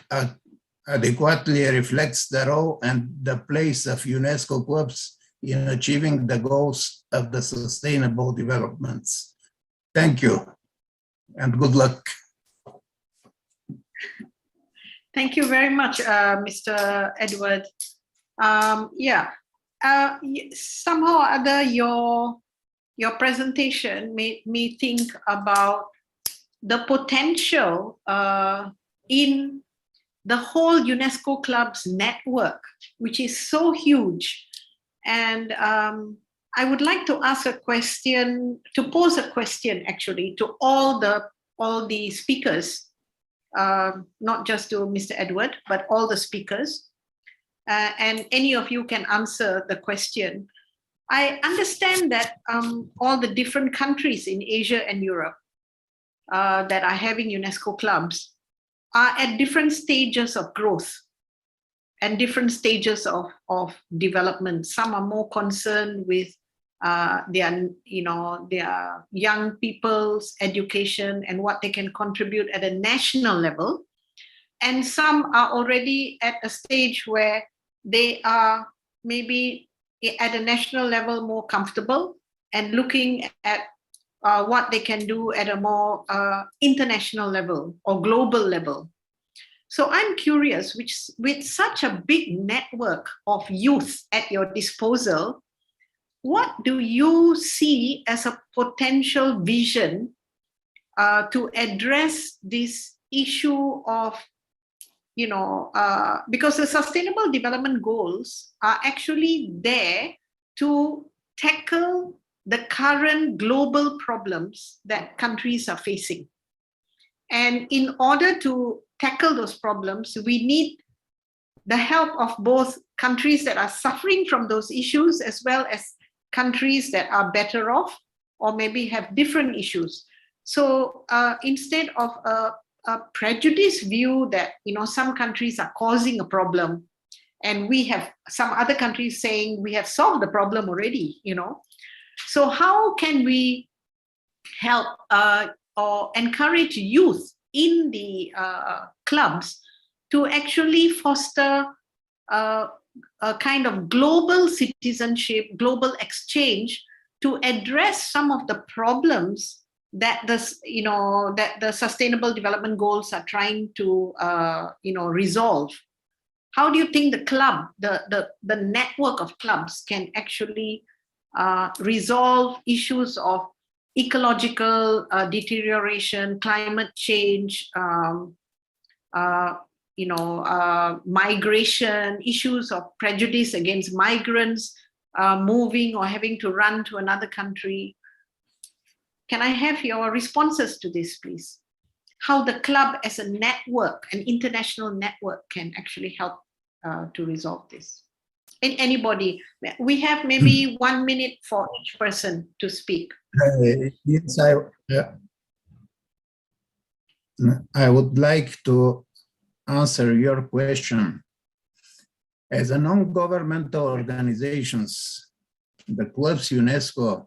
Speaker 9: adequately reflects the role and the place of UNESCO clubs in achieving the goals of the sustainable developments. Thank you and good luck.
Speaker 2: Thank you very much, Mr. Edward. Somehow or other, your presentation made me think about the potential in the whole UNESCO club's network, which is so huge. And I would like to ask a question, to pose a question actually to all the speakers, not just to Mr. Edward, but all the speakers. And any of you can answer the question. I understand that all the different countries in Asia and Europe that are having UNESCO clubs are at different stages of growth and different stages of development. Some are more concerned with their young people's education and what they can contribute at a national level. And some are already at a stage where they are maybe at a national level more comfortable and looking at what they can do at a more international level or global level. So I'm curious, with such a big network of youth at your disposal, what do you see as a potential vision to address this issue of, because the Sustainable Development Goals are actually there to tackle the current global problems that countries are facing. And in order to tackle those problems, we need the help of both countries that are suffering from those issues as well as countries that are better off or maybe have different issues. So instead of a prejudiced view that some countries are causing a problem and we have some other countries saying we have solved the problem already, So how can we help or encourage youth in the clubs to actually foster a kind of global citizenship, global exchange to address some of the problems that the Sustainable Development Goals are trying to resolve? How do you think the club, the network of clubs can actually resolve issues of ecological deterioration, climate change, migration, issues of prejudice against migrants moving or having to run to another country? Can I have your responses to this, please? how the club as a network, an international network, can actually help to resolve this. And anybody, we have maybe 1 minute for each person to speak.
Speaker 9: Yes, I would like to answer your question. As a non-governmental organizations, the clubs UNESCO,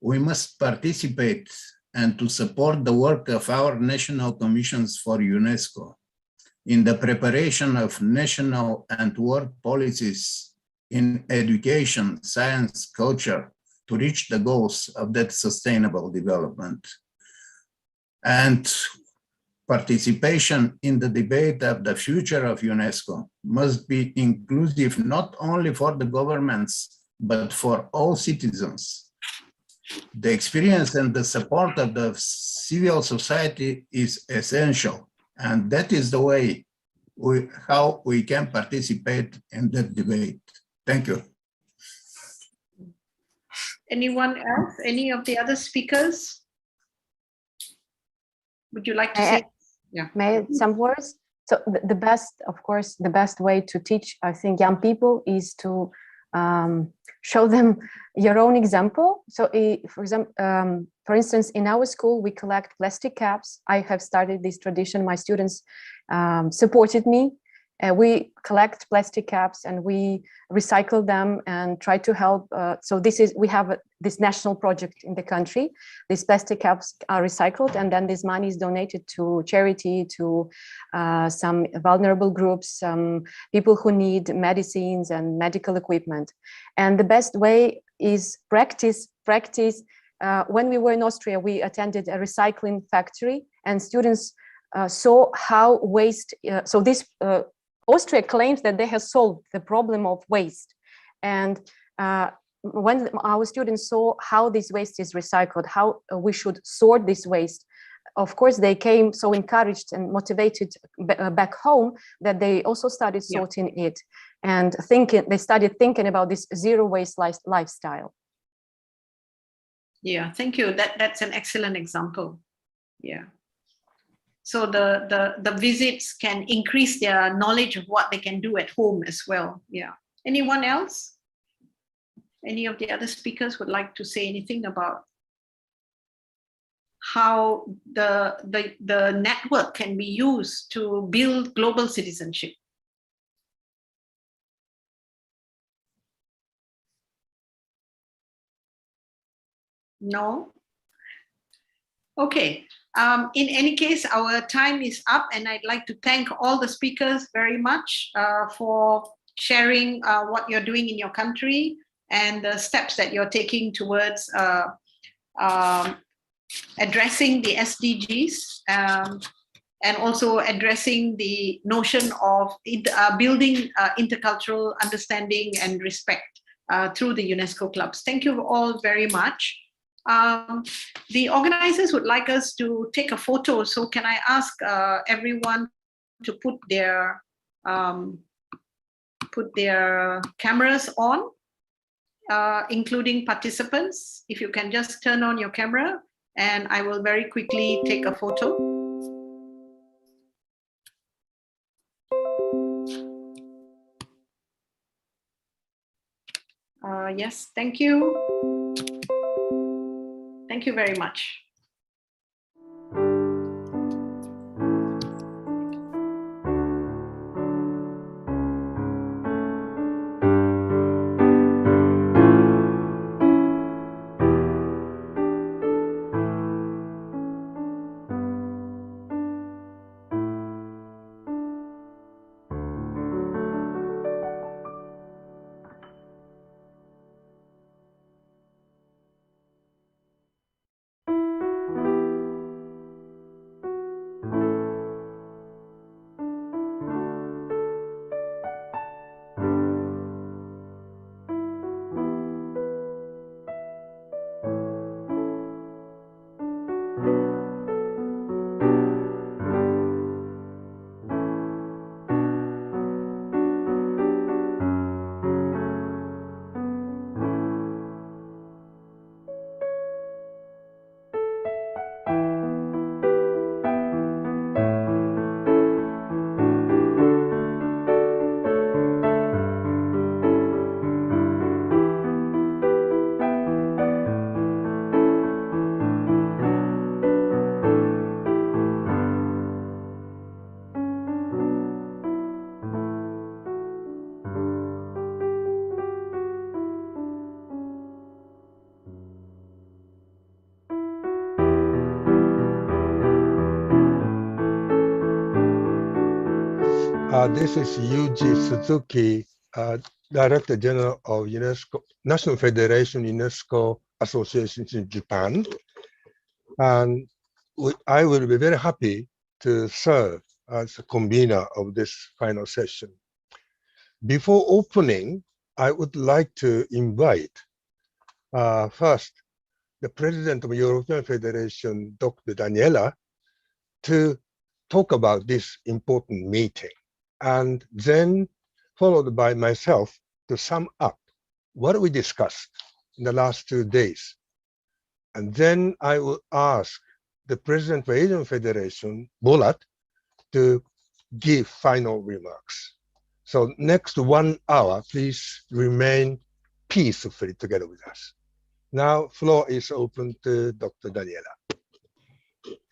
Speaker 9: we must participate and to support the work of our national commissions for UNESCO in the preparation of national and work policies in education, science, culture, to reach the goals of that sustainable development. And participation in the debate of the future of UNESCO must be inclusive not only for the governments, but for all citizens. The experience and the support of the civil society is essential, and that is the way how we can participate in that debate. Thank you.
Speaker 2: Anyone else? Any of the other speakers? Would you like to say? Yeah.
Speaker 5: May I add some words? So the best, of course, the best way to teach, I think, young people is to show them your own example. So for instance, in our school, we collect plastic caps. I have started this tradition. My students supported me. We collect plastic caps and we recycle them and try to help. So we have this national project in the country. These plastic caps are recycled and then this money is donated to charity, to some vulnerable groups, some people who need medicines and medical equipment. And the best way is practice. When we were in Austria, we attended a recycling factory and students saw how waste, Austria claims that they have solved the problem of waste. And when our students saw how this waste is recycled, how we should sort this waste, of course, they came so encouraged and motivated back home that they also started sorting it and they started thinking about this zero waste lifestyle.
Speaker 2: Yeah, thank you. That's an excellent example. Yeah. So the visits can increase their knowledge of what they can do at home as well. Yeah. Anyone else? Any of the other speakers would like to say anything about how the network can be used to build global citizenship? No? Okay. In any case, our time is up and I'd like to thank all the speakers very much for sharing what you're doing in your country and the steps that you're taking towards addressing the SDGs and also addressing the notion of building intercultural understanding and respect through the UNESCO clubs. Thank you all very much. The organizers would like us to take a photo. So can I ask everyone to put their cameras on, including participants. If you can just turn on your camera and I will very quickly take a photo. Yes, thank you. Thank you very much.
Speaker 10: This is Yuji Suzuki, Director General of UNESCO, National Federation UNESCO Associations in Japan. And I will be very happy to serve as a convener of this final session. Before opening, I would like to invite first the President of European Federation, Dr. Daniela, to talk about this important meeting, and then followed by myself to sum up what we discussed in the last 2 days. And then I will ask the President of Asian Federation, Bolat, to give final remarks. So next 1 hour, please remain peacefully together with us. Now, floor is open to Dr. Daniela.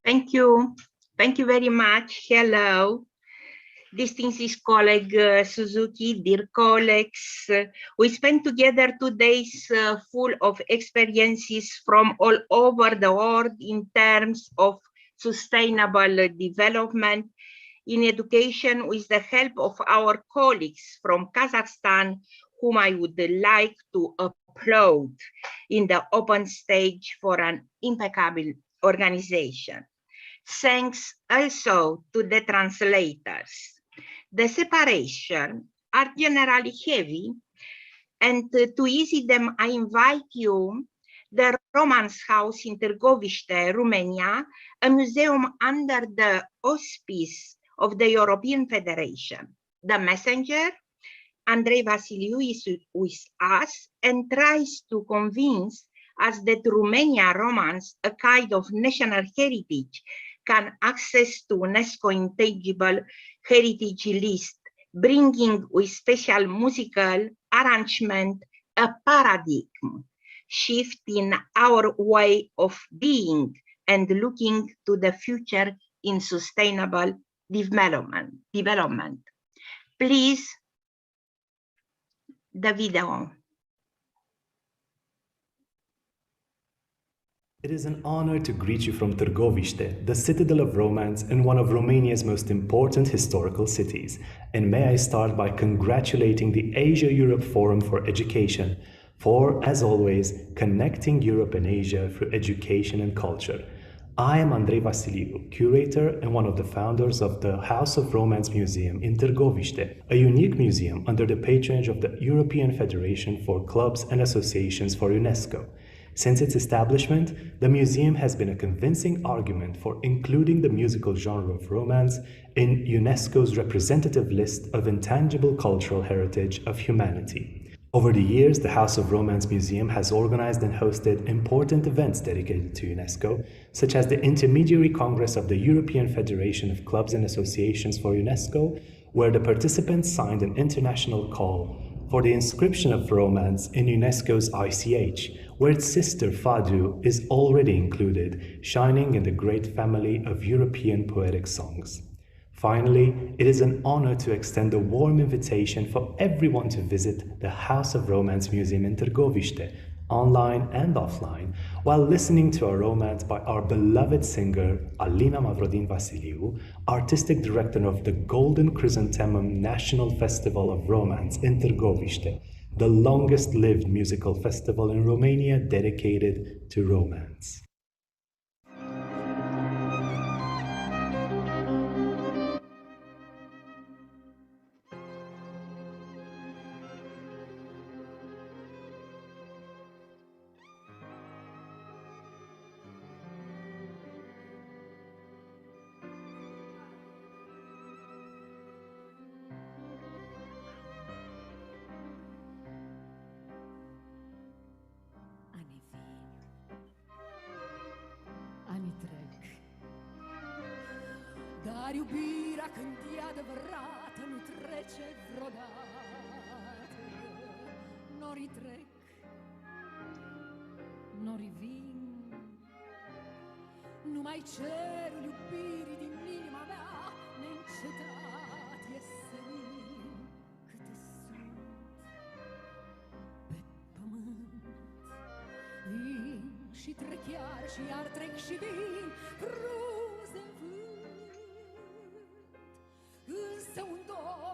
Speaker 11: Thank you. Thank you very much. Hello. Distinguished colleague Suzuki, dear colleagues, we spent together 2 days full of experiences from all over the world in terms of sustainable development in education with the help of our colleagues from Kazakhstan, whom I would like to applaud in the open stage for an impeccable organization. Thanks also to the translators. The separations are generally heavy, and to ease them, I invite you the Romance House in Târgoviște, Romania, a museum under the auspice of the European Federation. The messenger, Andrei Vasiliu, is with us and tries to convince us that Romania Romance, a kind of national heritage, can access to UNESCO Intangible Heritage List, bringing with special musical arrangement a paradigm shift in our way of being and looking to the future in sustainable development. Please, the video.
Speaker 12: It is an honor to greet you from Târgoviște, the citadel of romance and one of Romania's most important historical cities. And may I start by congratulating the Asia-Europe Forum for Education for, as always, connecting Europe and Asia through education and culture. I am Andrei Vasiliu, curator and one of the founders of the House of Romance Museum in Târgoviște, a unique museum under the patronage of the European Federation for Clubs and Associations for UNESCO. Since its establishment, the museum has been a convincing argument for including the musical genre of romance in UNESCO's representative list of intangible cultural heritage of humanity. Over the years, the House of Romance Museum has organized and hosted important events dedicated to UNESCO, such as the Intermediary Congress of the European Federation of Clubs and Associations for UNESCO, where the participants signed an international call for the inscription of romance in UNESCO's ICH, where its sister Fado is already included, shining in the great family of European poetic songs. Finally, it is an honor to extend a warm invitation for everyone to visit the House of Romance Museum in Târgoviște, online and offline, while listening to a romance by our beloved singer Alina Mavrodin Vasiliu, artistic director of the Golden Chrysanthemum National Festival of Romance in Târgoviște, the longest-lived musical festival in Romania dedicated to romance.
Speaker 13: Dar iubirea când e adevărată nu trece vreodată. Norii trec, norii vin, numai cerul iubirii din inima mea neîncetat e senin. Câte sunt pe pământ, vin și trec iar și iar trec și vin, frunze în vânt. Însă un dor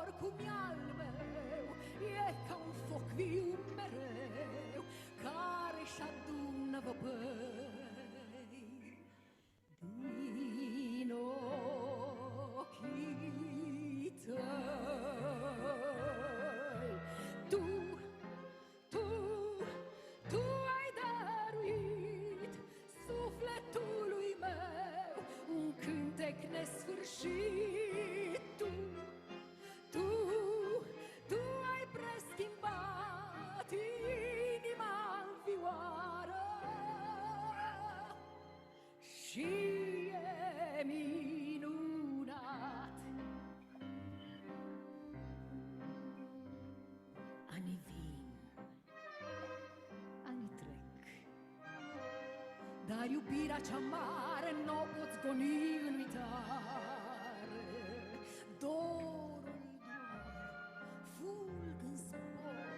Speaker 13: dar iubirea cea mare n-o poți goni în uitare. Dorul doar fulg în zbor,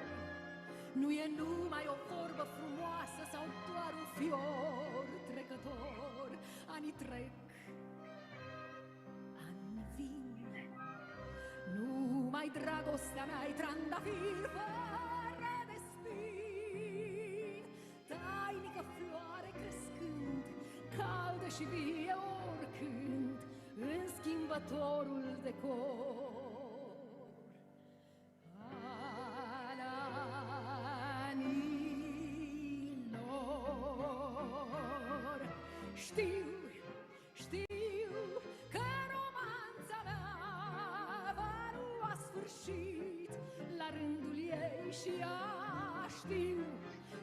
Speaker 13: nu e numai o vorbă frumoasă sau doar un fior trecător. Anii trec, ani vin, numai dragostea mea-i trandafir fără de spin. Tainică floare crescând, caldă și vie oricând, în schimbătorul decor. Știu că romanța mea va lua sfârșit la rândul ei și ea.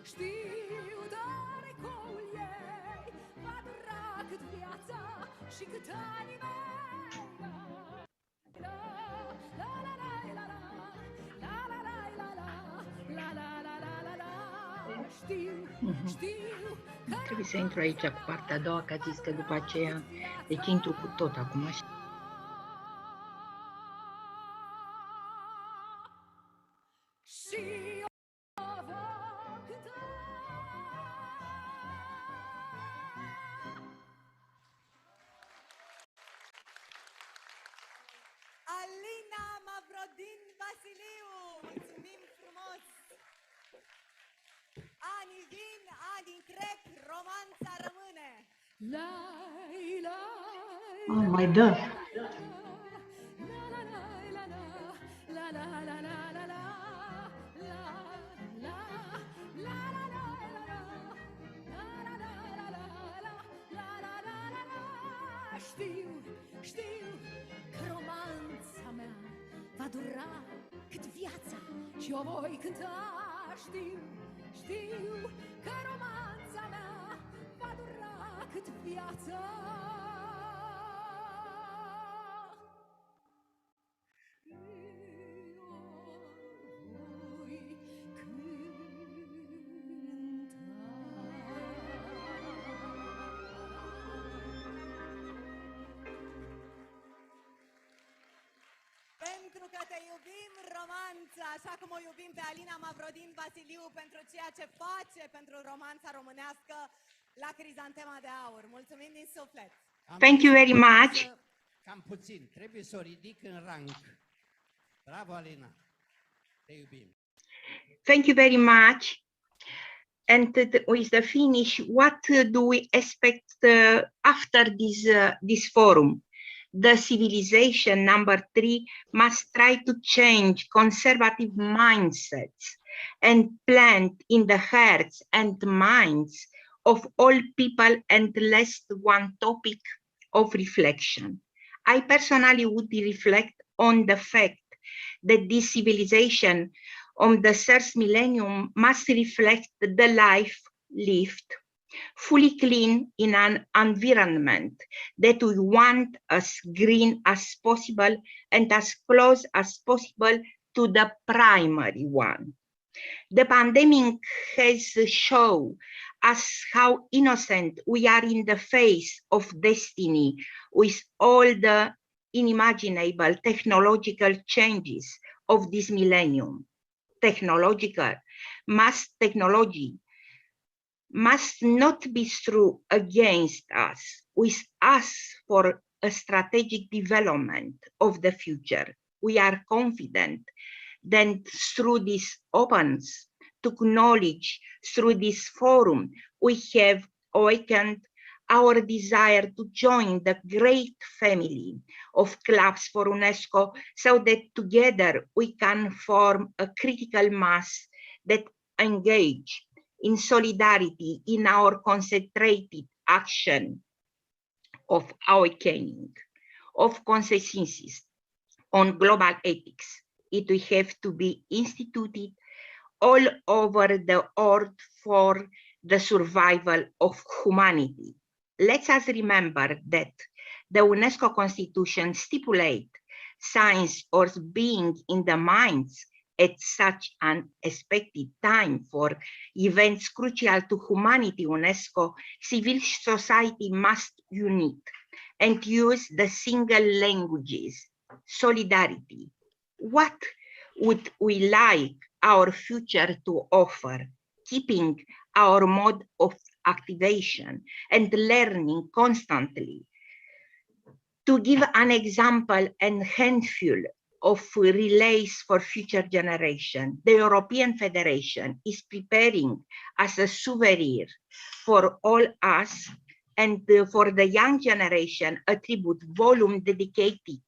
Speaker 13: Știu, dar ecoul ei va dura cât viața și cât anii mei. La la la la la la la la la la la la la la la. Știu că
Speaker 11: Trebuie să intru aici cu partea a doua, că a zis că după aceea, deci intru cu tot acum.
Speaker 14: Alina Mavrodin Vasiliu, mulțumim frumos! Anii vin, anii trec, romanța rămâne!
Speaker 11: Oh, mai dă!
Speaker 13: Știu că romanța mea va dura cât viața și o voi cânta. Știu că romanța mea va dura cât viața.
Speaker 14: Pentru că te iubim, romanța, așa cum o iubim pe Alina Mavrodin Vasiliu pentru ceea ce face pentru romanța românească la Crizantema de Aur. Mulțumim din suflet!
Speaker 11: Thank you very much.
Speaker 15: Cam puțin, trebuie să o ridic în rang. Bravo, Alina! Te iubim!
Speaker 11: Thank you very much. And with the finish, what do we expect after this forum? The civilization, number 3, must try to change conservative mindsets and plant in the hearts and minds of all people and list one topic of reflection. I personally would reflect on the fact that this civilization of the third millennium must reflect the life lived fully clean in an environment that we want as green as possible and as close as possible to the primary one. The pandemic has shown us how innocent we are in the face of destiny with all the unimaginable technological changes of this millennium. Technology must not be through against us, with us for a strategic development of the future. We are confident that through this openness to knowledge, through this forum, we have awakened our desire to join the great family of clubs for UNESCO so that together we can form a critical mass that engage in solidarity in our concentrated action of awakening of consensus on global ethics. It will have to be instituted all over the earth for the survival of humanity. Let us remember that the UNESCO Constitution stipulates science or being in the minds at such an expected time for events crucial to humanity, UNESCO civil society must unite and use the single languages, solidarity. What would we like our future to offer, keeping our mode of activation and learning constantly? To give an example and handful of relays for future generation, the European Federation is preparing as a souvenir for all us and for the young generation a tribute volume dedicated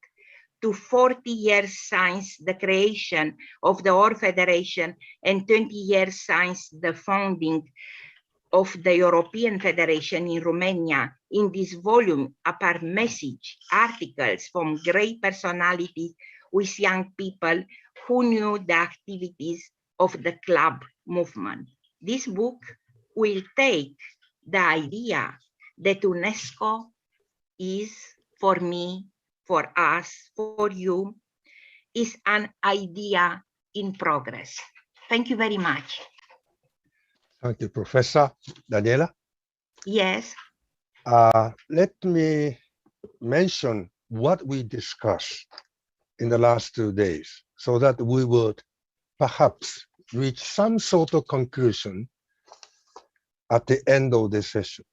Speaker 11: to 40 years since the creation of the OR Federation and 20 years since the founding of the European Federation in Romania. In this volume appear message articles from great personalities with young people who knew the activities of the club movement. This book will take the idea that UNESCO is, for me, for us, for you, is an idea in progress. Thank you very much.
Speaker 10: Thank you, Professor Daniela.
Speaker 11: Yes.
Speaker 10: Let me mention what we discussed in the last 2 days so that we would perhaps reach some sort of conclusion at the end of this session.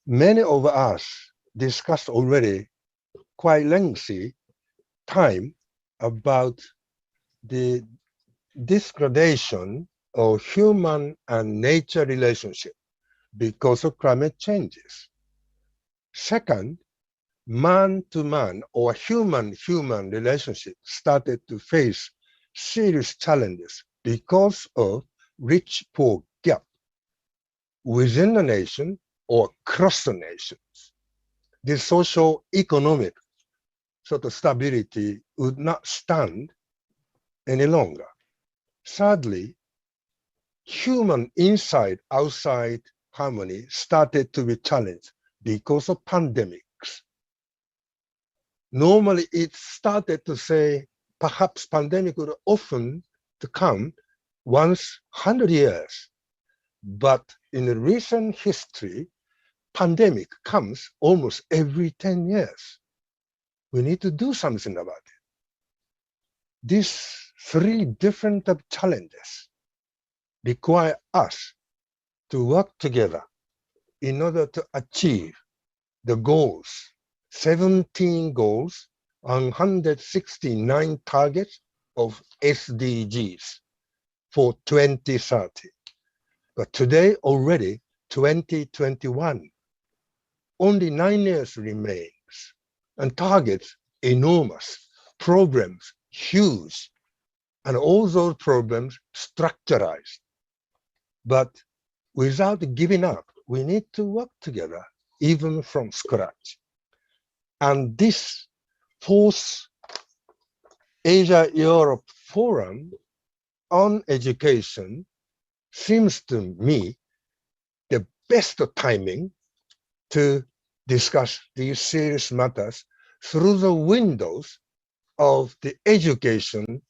Speaker 10: Many of us discussed already quite lengthy time about the degradation of human and nature relationship because of climate changes. Second, man-to-man or human-human relationship started to face serious challenges because of rich-poor gap within the nation or across the nations. This social-economic sort of stability would not stand any longer. Thirdly, human inside-outside harmony started to be challenged because of pandemics. Normally, it started to say perhaps pandemic would often to come once 100 years, but in the recent history, pandemic comes almost every 10 years. We need to do something about it. These three different challenges require us to work together in order to achieve the goals, 17 goals on 169 targets of SDGs for 2030. But today already 2021, only 9 years remains and targets enormous, programs huge, and all those problems structurized. But without giving up, we need to work together, even from scratch. And this fourth Asia-Europe Forum on education seems to me the best timing to discuss these serious matters through the windows of the education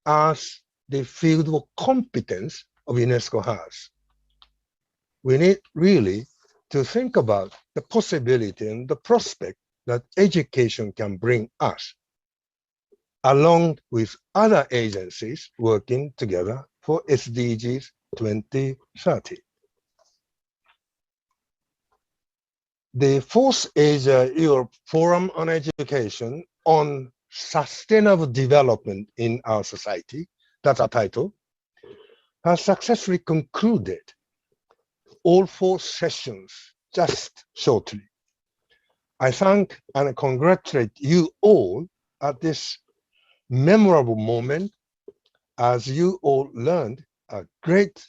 Speaker 10: as the field of competence of UNESCO has. We need really to think about the possibility and the prospect that education can bring us, along with other agencies working together for SDGs 2030. The fourth Asia-Europe Forum on Education on Sustainable Development in Our Society, that's our title, has successfully concluded all 4 sessions just shortly. I thank and congratulate you all at this memorable moment as you all learned a great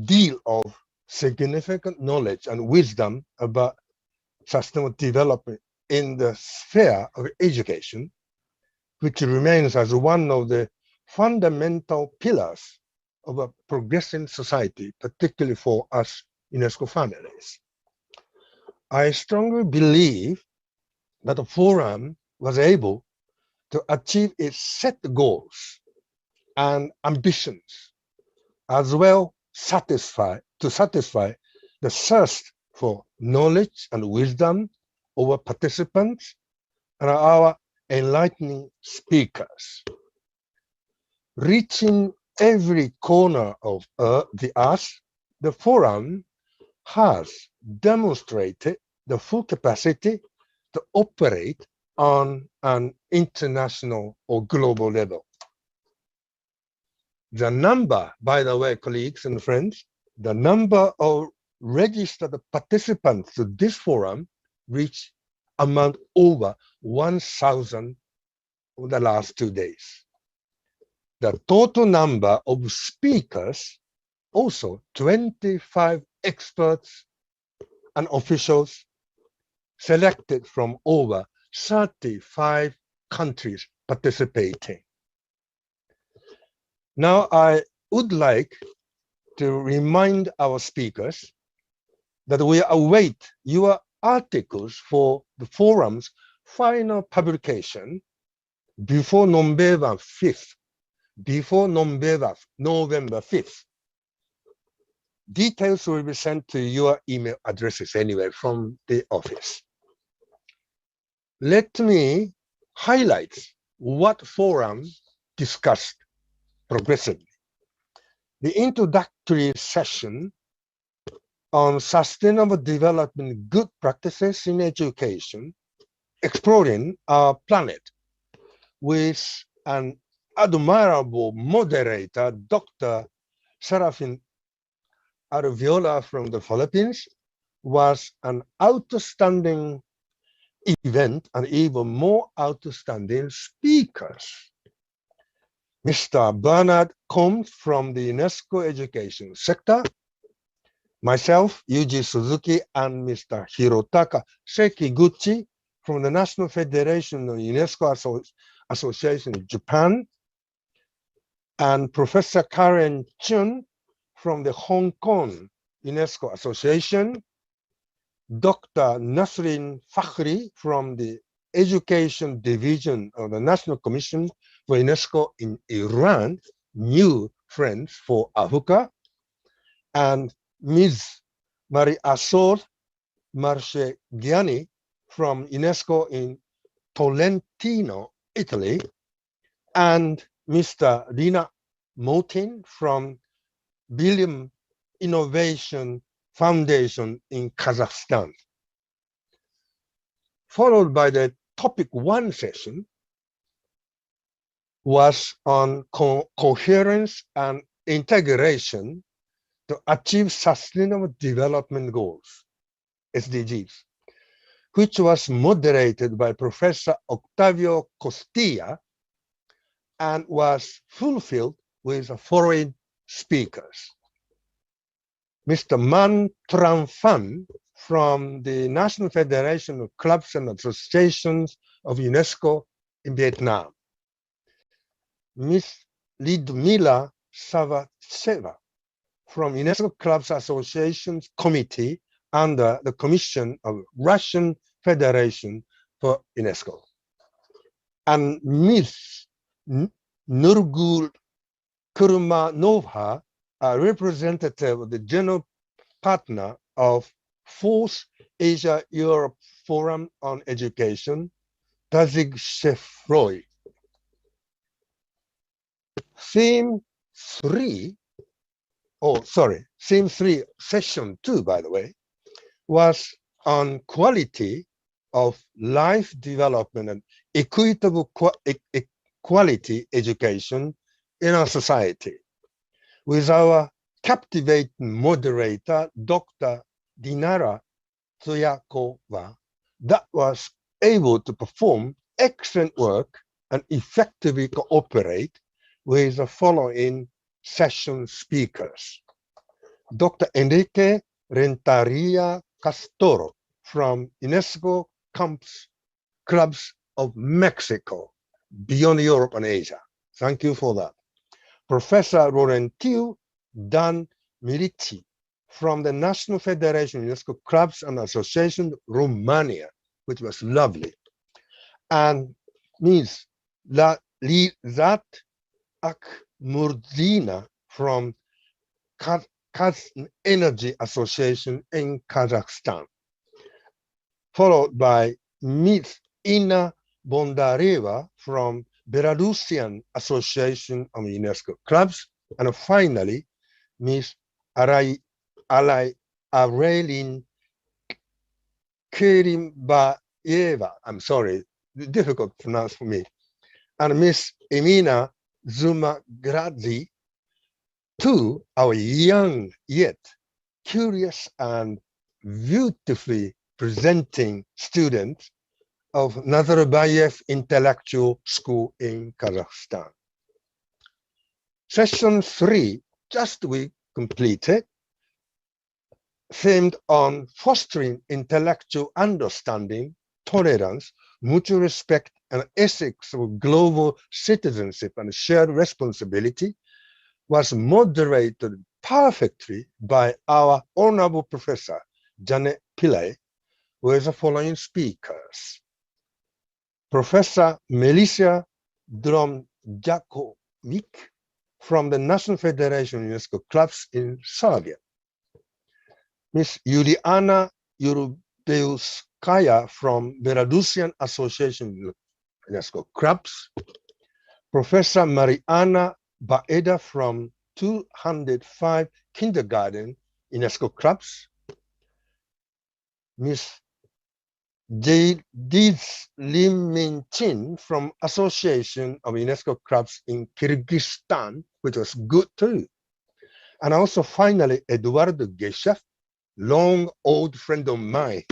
Speaker 10: deal of significant knowledge and wisdom about sustainable development in the sphere of education, which remains as one of the fundamental pillars of a progressing society, particularly for us UNESCO families. I strongly believe that the forum was able to achieve its set goals and ambitions, as well to satisfy the thirst for knowledge and wisdom of our participants and our enlightening speakers. Reaching every corner of the earth, the forum has demonstrated the full capacity to operate on an international or global level. The number, by the way, colleagues and friends, the number of registered participants to this forum reached amount over 1,000 over the last 2 days. The total number of speakers, also 25 experts and officials selected from over 35 countries participating. Now, I would like to remind our speakers that we await your articles for the forum's final publication before November 5th. Details will be sent to your email addresses anyway from the office. Let me highlight what forum discussed progressively. The introductory session on sustainable development good practices in education, exploring our planet, with an admirable moderator, Dr. Serafin Arviola from the Philippines, was an outstanding event and even more outstanding speakers. Mr. Bernard Combs from the UNESCO education sector, myself, Yuji Suzuki, and Mr. Hirotaka Sekiguchi from the National Federation of UNESCO Association in Japan, and Professor Karen Chun from the Hong Kong UNESCO Association, Dr. Nasrin Fakhri from the Education Division of the National Commission for UNESCO in Iran, New Friends for Africa, and Ms. Marie-Assaude Marchegiani from UNESCO in Tolentino, Italy, and Mr. Lina Motin from Billion Innovation Foundation in Kazakhstan. Followed by the topic 1 session was on coherence and integration to achieve Sustainable Development Goals, SDGs, which was moderated by Professor Octavio Costilla and was fulfilled with the following speakers. Mr. Man Tran Pham from the National Federation of Clubs and Associations of UNESCO in Vietnam. Ms. Lidmila Savacheva from UNESCO Clubs Associations Committee under the Commission of Russian Federation for UNESCO. And Ms. Nurgul Kurmanova, a representative of the general partner of 4th Asia-Europe Forum on Education, Tazig Shefroy. Theme 3, session 2, by the way, was on quality of life development and equitable quality education in our society, with our captivating moderator, Dr. Dinara Tsuyakova, that was able to perform excellent work and effectively cooperate with the following session speakers. Dr. Enrique Renteria Castoro from UNESCO Clubs of Mexico, beyond Europe and Asia. Thank you for that. Professor Laurentiu Dan Milici from the National Federation of UNESCO Clubs and Associations Romania, which was lovely. And Ms. Lizat Akhmurdina from Kaz Energy Association in Kazakhstan, followed by Ms. Inna Bondareva from Belarusian Association of UNESCO Clubs, and finally, Ms. Arelin Kerimbayeva, I'm sorry, difficult to pronounce for me, and Ms. Emina Zumagradzi, two our young yet curious and beautifully presenting students of Nazarbayev Intellectual School in Kazakhstan. Session 3, just we completed, themed on fostering intellectual understanding, tolerance, mutual respect, and ethics of global citizenship and shared responsibility, was moderated perfectly by our honorable professor, Janet Pillay, with the following speakers. Professor Melissa Dromjakovic from the National Federation of UNESCO Clubs in Serbia. Ms. Yuliana Yurubeuskaya from Belarusian Association of UNESCO Clubs. Professor Mariana Baeda from 205 Kindergarten UNESCO Clubs. Ms. Jadiz Limin-Chin from Association of UNESCO Clubs in Kyrgyzstan, which was good too. And also finally, Eduardo Geshev, long old friend of mine,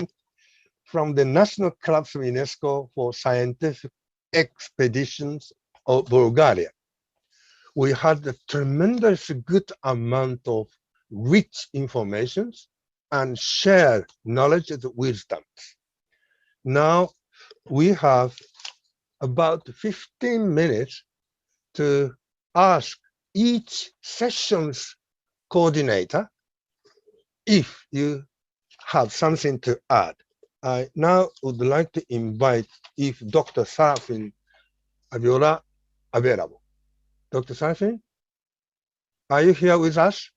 Speaker 10: from the National Clubs of UNESCO for Scientific Expeditions of Bulgaria. We had a tremendous good amount of rich information and shared knowledge and wisdoms. Now we have about 15 minutes to ask each session's coordinator if you have something to add. I now would like to invite if Dr. Sarafin Aviola available. Dr. Sarafin, are you here with us?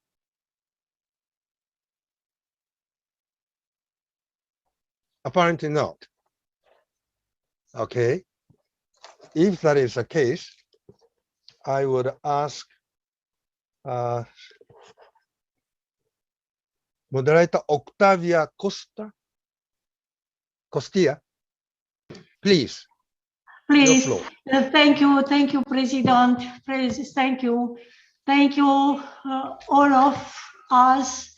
Speaker 10: Apparently not. Okay. If that is the case, I would ask moderator Octavia Costilla, please.
Speaker 16: Please, thank you, President. Please, thank you all of us,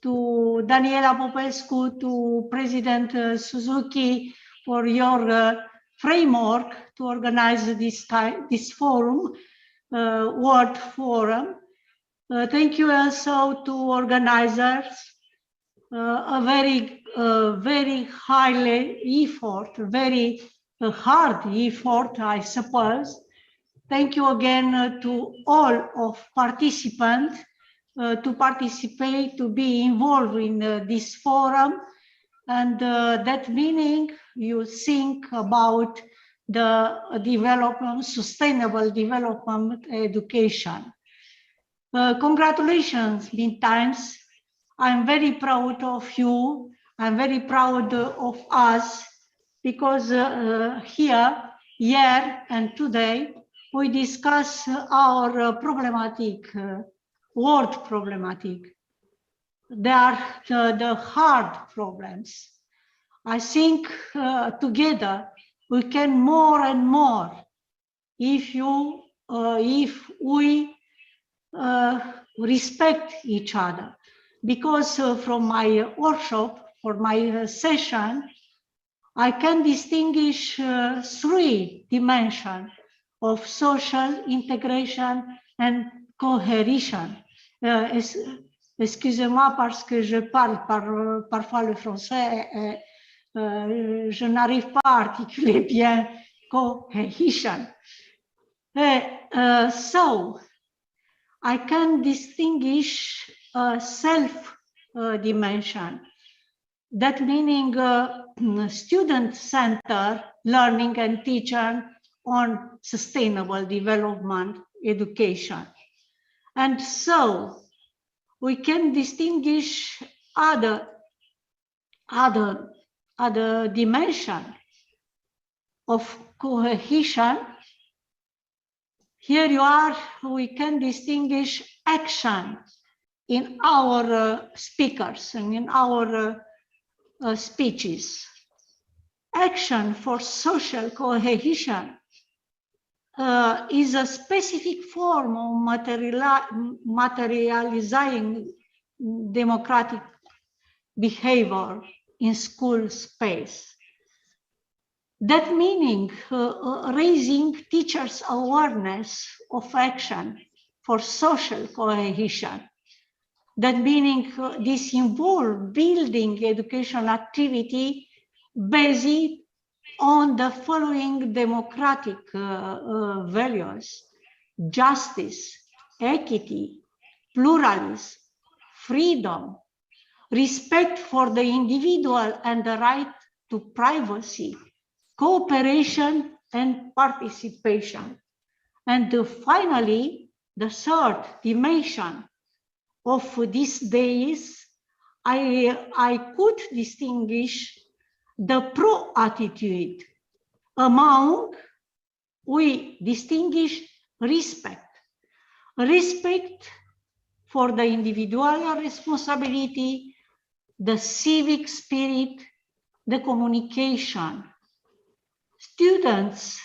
Speaker 16: to Daniela Popescu, to President Suzuki for your framework to organize this forum, World Forum. Thank you also to organizers, a very highly effort, very hard effort, I suppose. Thank you again to all of participants to participate, to be involved in this forum, and that meaning you think about the development, sustainable development education. Congratulations, meantime. I'm very proud of you. I'm very proud of us, because here and today we discuss our problematic, world problematic. They are the hard problems. I think together we can more and more if we respect each other. Because from my workshop, for my session, I can distinguish three dimensions of social integration and cohésion. Excusez-moi parce que je parle parfois le français et je n'arrive pas à articuler bien cohésion. So I can distinguish self dimension. That meaning student-centered learning and teaching on sustainable development education. And so we can distinguish other dimension of cohesion. Here you are, we can distinguish action in our speakers and in our speeches. Action for social cohesion is a specific form of materializing democratic behavior in school space. That meaning raising teachers' awareness of action for social cohesion. That meaning this involves building education activity based on the following democratic values: justice, equity, pluralism, freedom, respect for the individual and the right to privacy, cooperation and participation. And finally, the third dimension of these days, I could distinguish the pro attitude. Among, we distinguish respect. Respect for the individual responsibility, the civic spirit, the communication. Students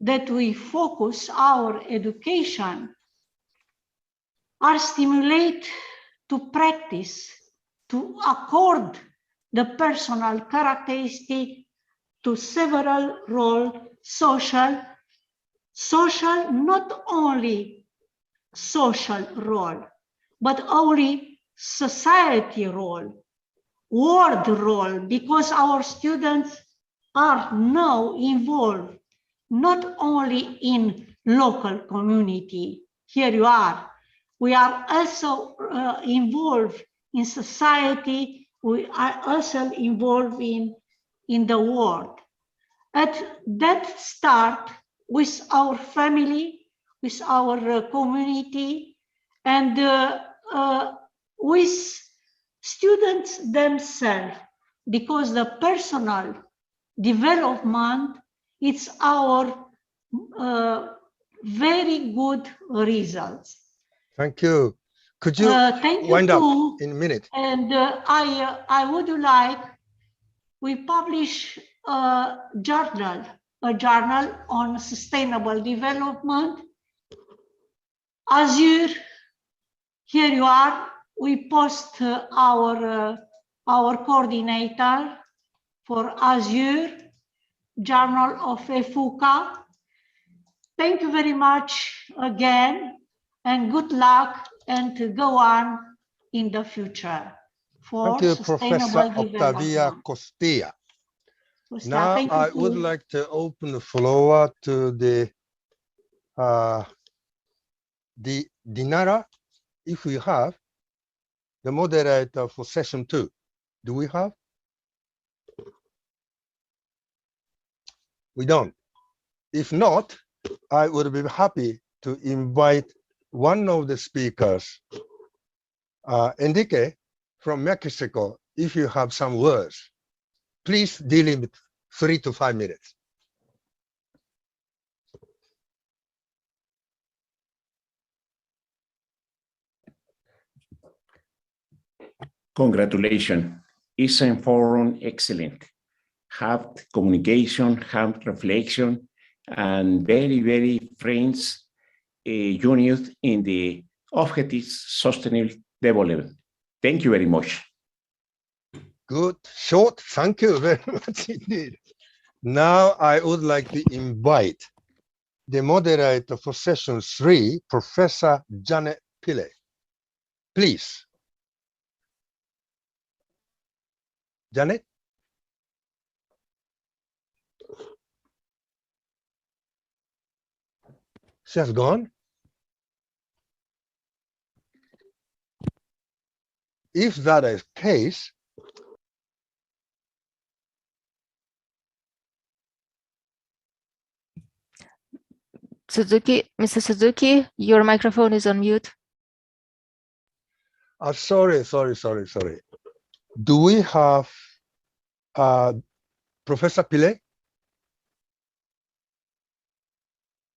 Speaker 16: that we focus our education are stimulated to practice, to accord the personal characteristic to several roles, social, not only social role, but only society role, world role, because our students are now involved not only in local community. Here you are. We are also involved in society. We are also involved in the world. At that start with our family, with our community, and with students themselves, because the personal development is our very good results.
Speaker 10: Thank you. Could you wind up in a minute?
Speaker 16: And I would like, we publish a journal on sustainable development. Azure, here you are. We post our coordinator for Azure, Journal of EFUCA. Thank you very much again, and good luck, and to go on in the future for
Speaker 10: Thank you,
Speaker 16: sustainable
Speaker 10: Professor Octavia
Speaker 16: development.
Speaker 10: Costilla.
Speaker 16: Costa,
Speaker 10: Now
Speaker 16: thank you
Speaker 10: I would
Speaker 16: too.
Speaker 10: like to open the floor to the Dinara, if we have the moderator for session 2. Do we have? We don't. If not, I would be happy to invite one of the speakers, Enrique from Mexico, if you have some words. Please delimit 3 to 5 minutes.
Speaker 17: Congratulations. It's a forum excellent. Have communication, have reflection, and very, very friends unit in the objectives sustainable development. Thank you very much.
Speaker 10: Good, short, thank you very much indeed. Now I would like to invite the moderator for session 3, Professor Janet Pillay. Please. Janet? She has gone? If that is the case,
Speaker 4: Suzuki, Mr. Suzuki, your microphone is on mute.
Speaker 10: Sorry. Do we have Professor Pillay?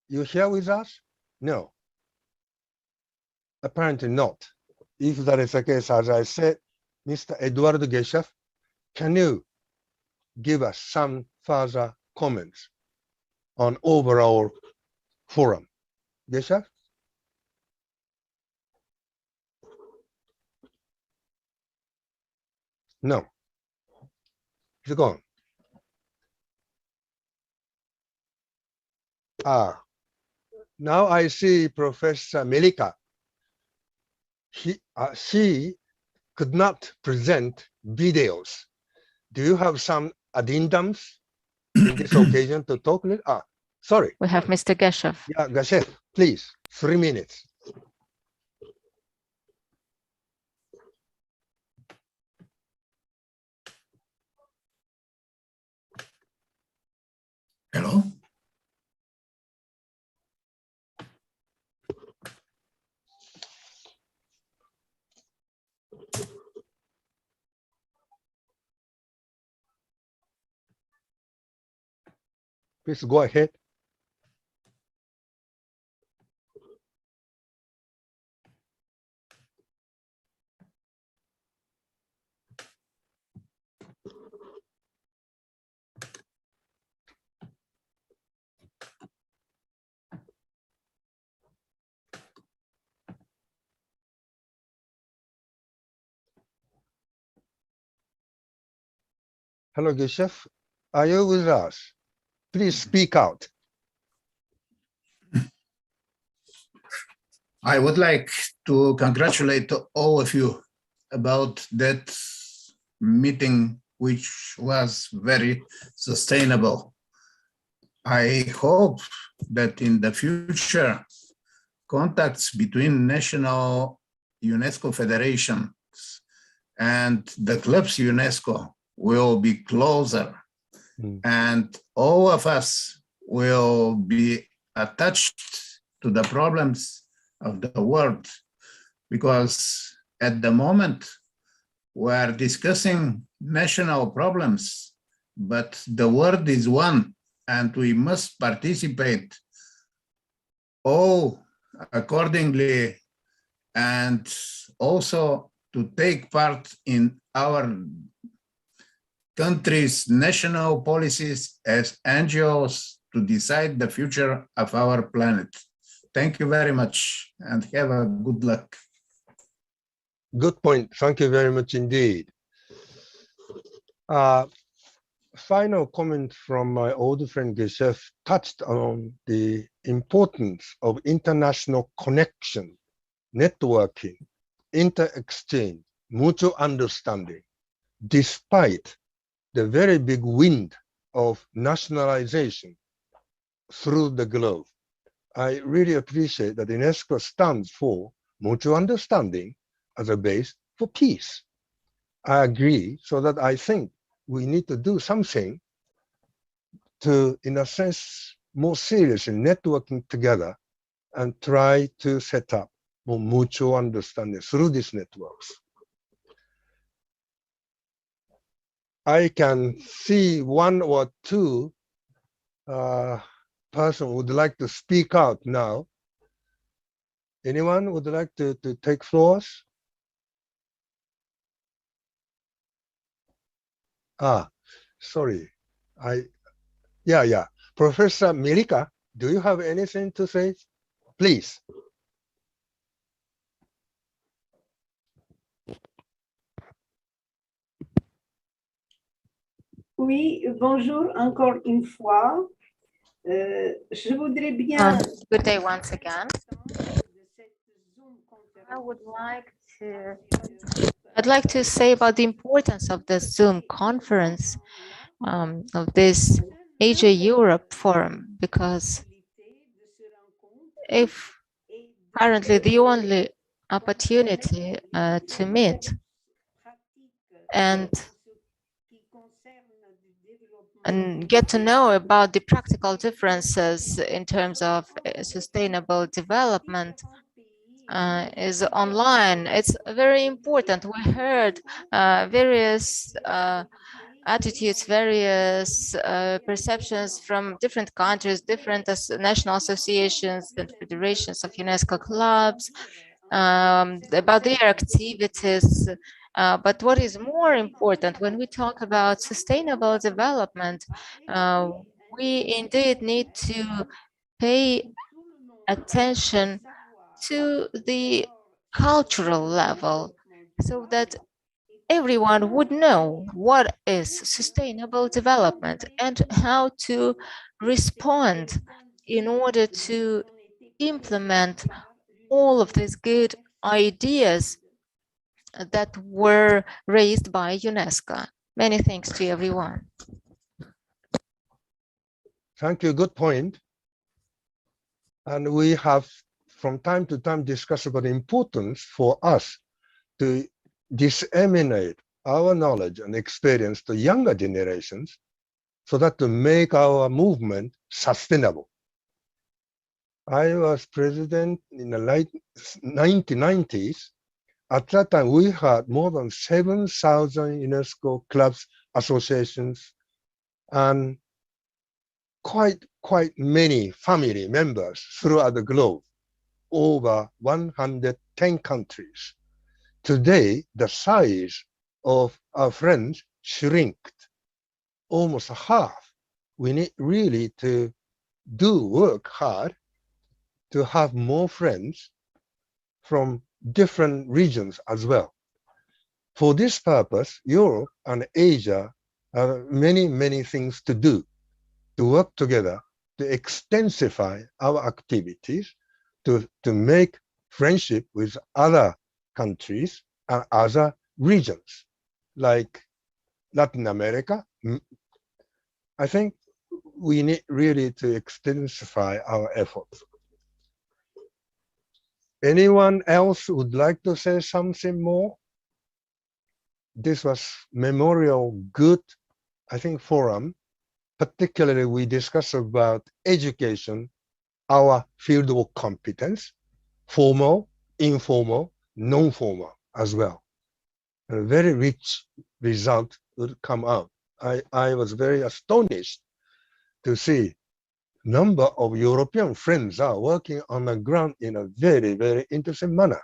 Speaker 10: You here with us? No. Apparently not. If that is the case, as I said, Mr. Eduardo Geshev, can you give us some further comments on overall forum? Geshev? No. It's gone. Now I see Professor Melika. She could not present videos. Do you have some addendums in this occasion to talk with? Sorry.
Speaker 4: We have Mr. Geshev.
Speaker 10: Yeah, Geshev, please, 3 minutes.
Speaker 9: Hello?
Speaker 10: Please go ahead. Hello, Geshev. Are you with us? Please speak out.
Speaker 9: I would like to congratulate all of you about that meeting, which was very sustainable. I hope that in the future, contacts between national UNESCO federations and the clubs UNESCO will be closer, and all of us will be attached to the problems of the world, because at the moment we are discussing national problems, but the world is one and we must participate all accordingly, and also to take part in our country's national policies as NGOs to decide the future of our planet. Thank you very much and have a good luck.
Speaker 10: Good point. Thank you very much indeed. Final comment from my old friend Geshev touched on the importance of international connection, networking, inter-exchange, mutual understanding, despite the very big wind of nationalization through the globe. I really appreciate that UNESCO stands for mutual understanding as a base for peace. I agree, so that I think we need to do something to, in a sense, more seriously networking together and try to set up more mutual understanding through these networks. I can see one or two person would like to speak out now. Anyone would like to take floors? Sorry. Yeah. Professor Melika, do you have anything to say? Please.
Speaker 3: Oui, bonjour encore une fois. Je voudrais bien.
Speaker 4: Good day once again. I'd like to say about the importance of the Zoom conference of this Asia Europe Forum, because if currently the only opportunity to meet and and get to know about the practical differences in terms of sustainable development is online. It's very important. We heard various attitudes, various perceptions from different countries, different national associations and federations of UNESCO clubs about their activities. But what is more important when we talk about sustainable development, we indeed need to pay attention to the cultural level so that everyone would know what is sustainable development and how to respond in order to implement all of these good ideas that were raised by UNESCO. Many thanks to everyone.
Speaker 10: Thank you. Good point. And we have from time to time discussed about the importance for us to disseminate our knowledge and experience to younger generations so that to make our movement sustainable. I was president in the late 1990s. At that time, we had more than 7,000 UNESCO clubs, associations, and quite many family members throughout the globe, over 110 countries. Today, the size of our friends shrinked, almost half. We need really to work hard to have more friends from different regions as well. For this purpose, Europe and Asia have many things to do, to work together, to extensify our activities, to make friendship with other countries and other regions, like Latin America. I think we need really to extensify our efforts. Anyone else would like to say something more? This was memorial good, I think, forum. Particularly, we discussed about education, our field of competence, formal, informal, non-formal as well. A very rich result would come out. I was very astonished to see number of European friends are working on the ground in a very interesting manner.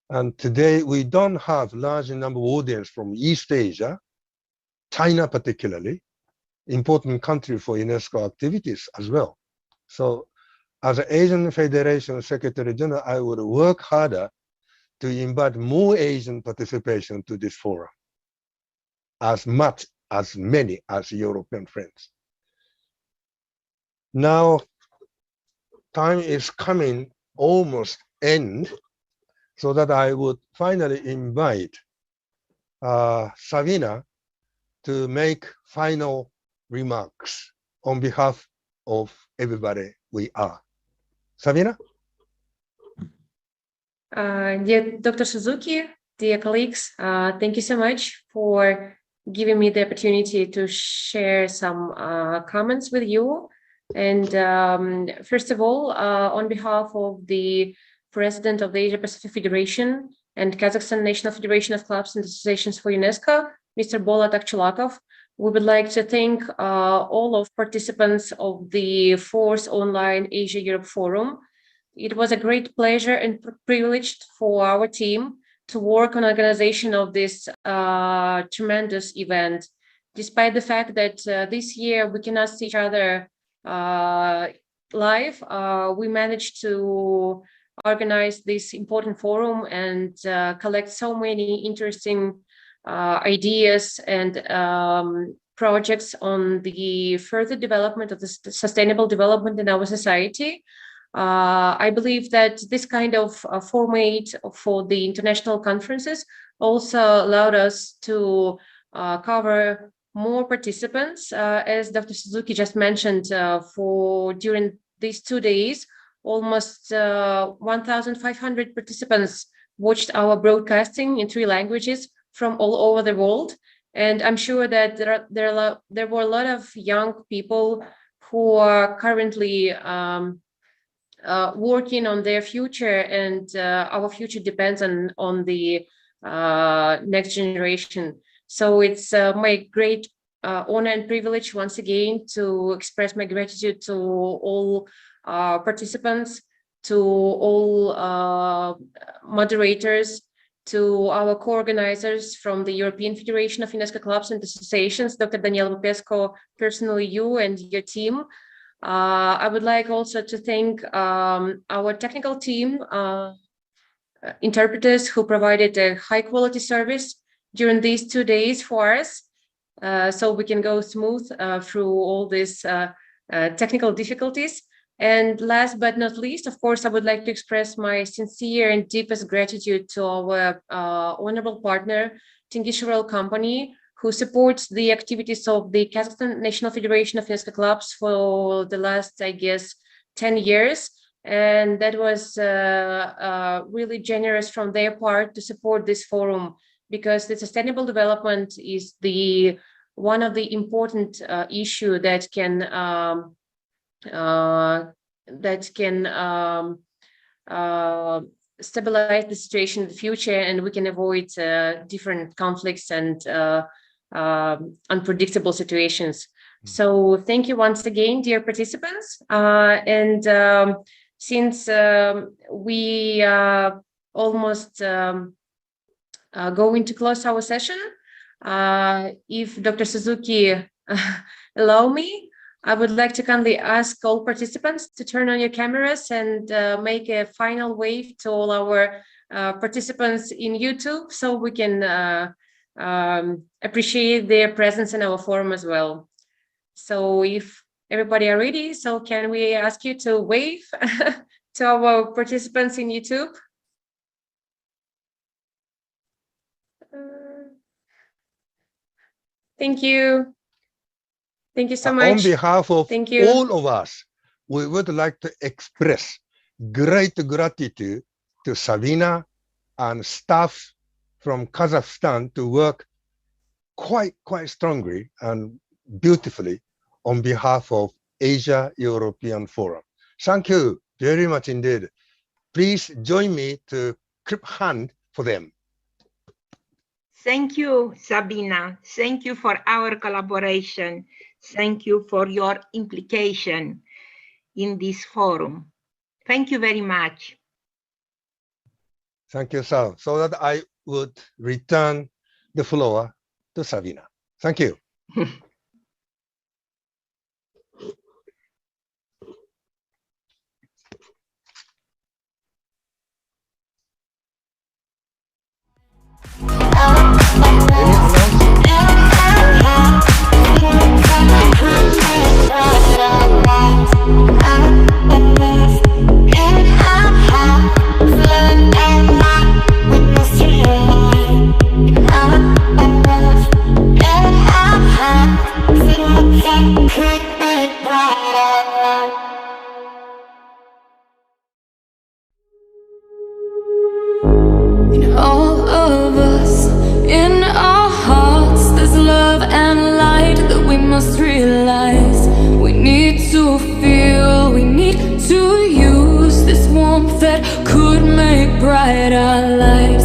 Speaker 10: And today we don't have large number of audience from East Asia, China particularly, important country for UNESCO activities as well. So as an Asian Federation Secretary General, I would work harder to invite more Asian participation to this forum, as many as European friends. Now, time is coming almost end, so that I would finally invite Sabina to make final remarks on behalf of everybody we are. Sabina?
Speaker 18: Dear Dr. Suzuki, dear colleagues, thank you so much for giving me the opportunity to share some comments with you. And first of all, on behalf of the President of the Asia Pacific Federation and Kazakhstan National Federation of Clubs and Associations for UNESCO, Mr. Bolat Akchulakov, we would like to thank all of participants of the 4th Online Asia-Europe Forum. It was a great pleasure and privilege for our team to work on organization of this tremendous event. Despite the fact that this year we cannot see each other live, we managed to organize this important forum and collect so many interesting ideas and projects on the further development of the sustainable development in our society. I believe that this kind of format for the international conferences also allowed us to cover more participants. As Dr. Suzuki just mentioned, during these 2 days, almost 1,500 participants watched our broadcasting in 3 languages from all over the world. And I'm sure that there were a lot of young people who are currently working on their future, and our future depends on the next generation. So it's my great honor and privilege once again to express my gratitude to all participants, to all moderators, to our co-organizers from the European Federation of UNESCO Clubs and Associations, Dr. Daniela Popescu, personally you and your team. I would like also to thank our technical team, interpreters who provided a high quality service during these 2 days for us, so we can go smooth through all these technical difficulties. And last but not least, of course, I would like to express my sincere and deepest gratitude to our honorable partner, Tengizchevroil Oil Company, who supports the activities of the Kazakhstan National Federation of UNESCO Clubs for the last, I guess, 10 years. And that was really generous from their part to support this forum, because the sustainable development is one of the important issue that can stabilize the situation in the future, and we can avoid different conflicts and unpredictable situations. So thank you once again, dear participants. Since we are almost going to close our session, if Dr. Suzuki allow me, I would like to kindly ask all participants to turn on your cameras and make a final wave to all our participants in YouTube, so we can appreciate their presence in our forum as well. So if everybody are ready, so can we ask you to wave to our participants in YouTube? Thank you. Thank you so much.
Speaker 10: On behalf of
Speaker 18: Thank you.
Speaker 10: all of us, we would like to express great gratitude to Sabina and staff from Kazakhstan to work quite strongly and beautifully on behalf of Asia European Forum. Thank you very much indeed. Please join me to clap hand for them.
Speaker 11: Thank you, Sabina. Thank you for our collaboration. Thank you for your implication in this forum. Thank you very much.
Speaker 10: Thank you, sir. So that I would return the floor to Sabina. Thank you.
Speaker 1: In all of us, in our hearts, there's love and light that we must realize. We need to feel, we need to use this warmth that could make bright our life.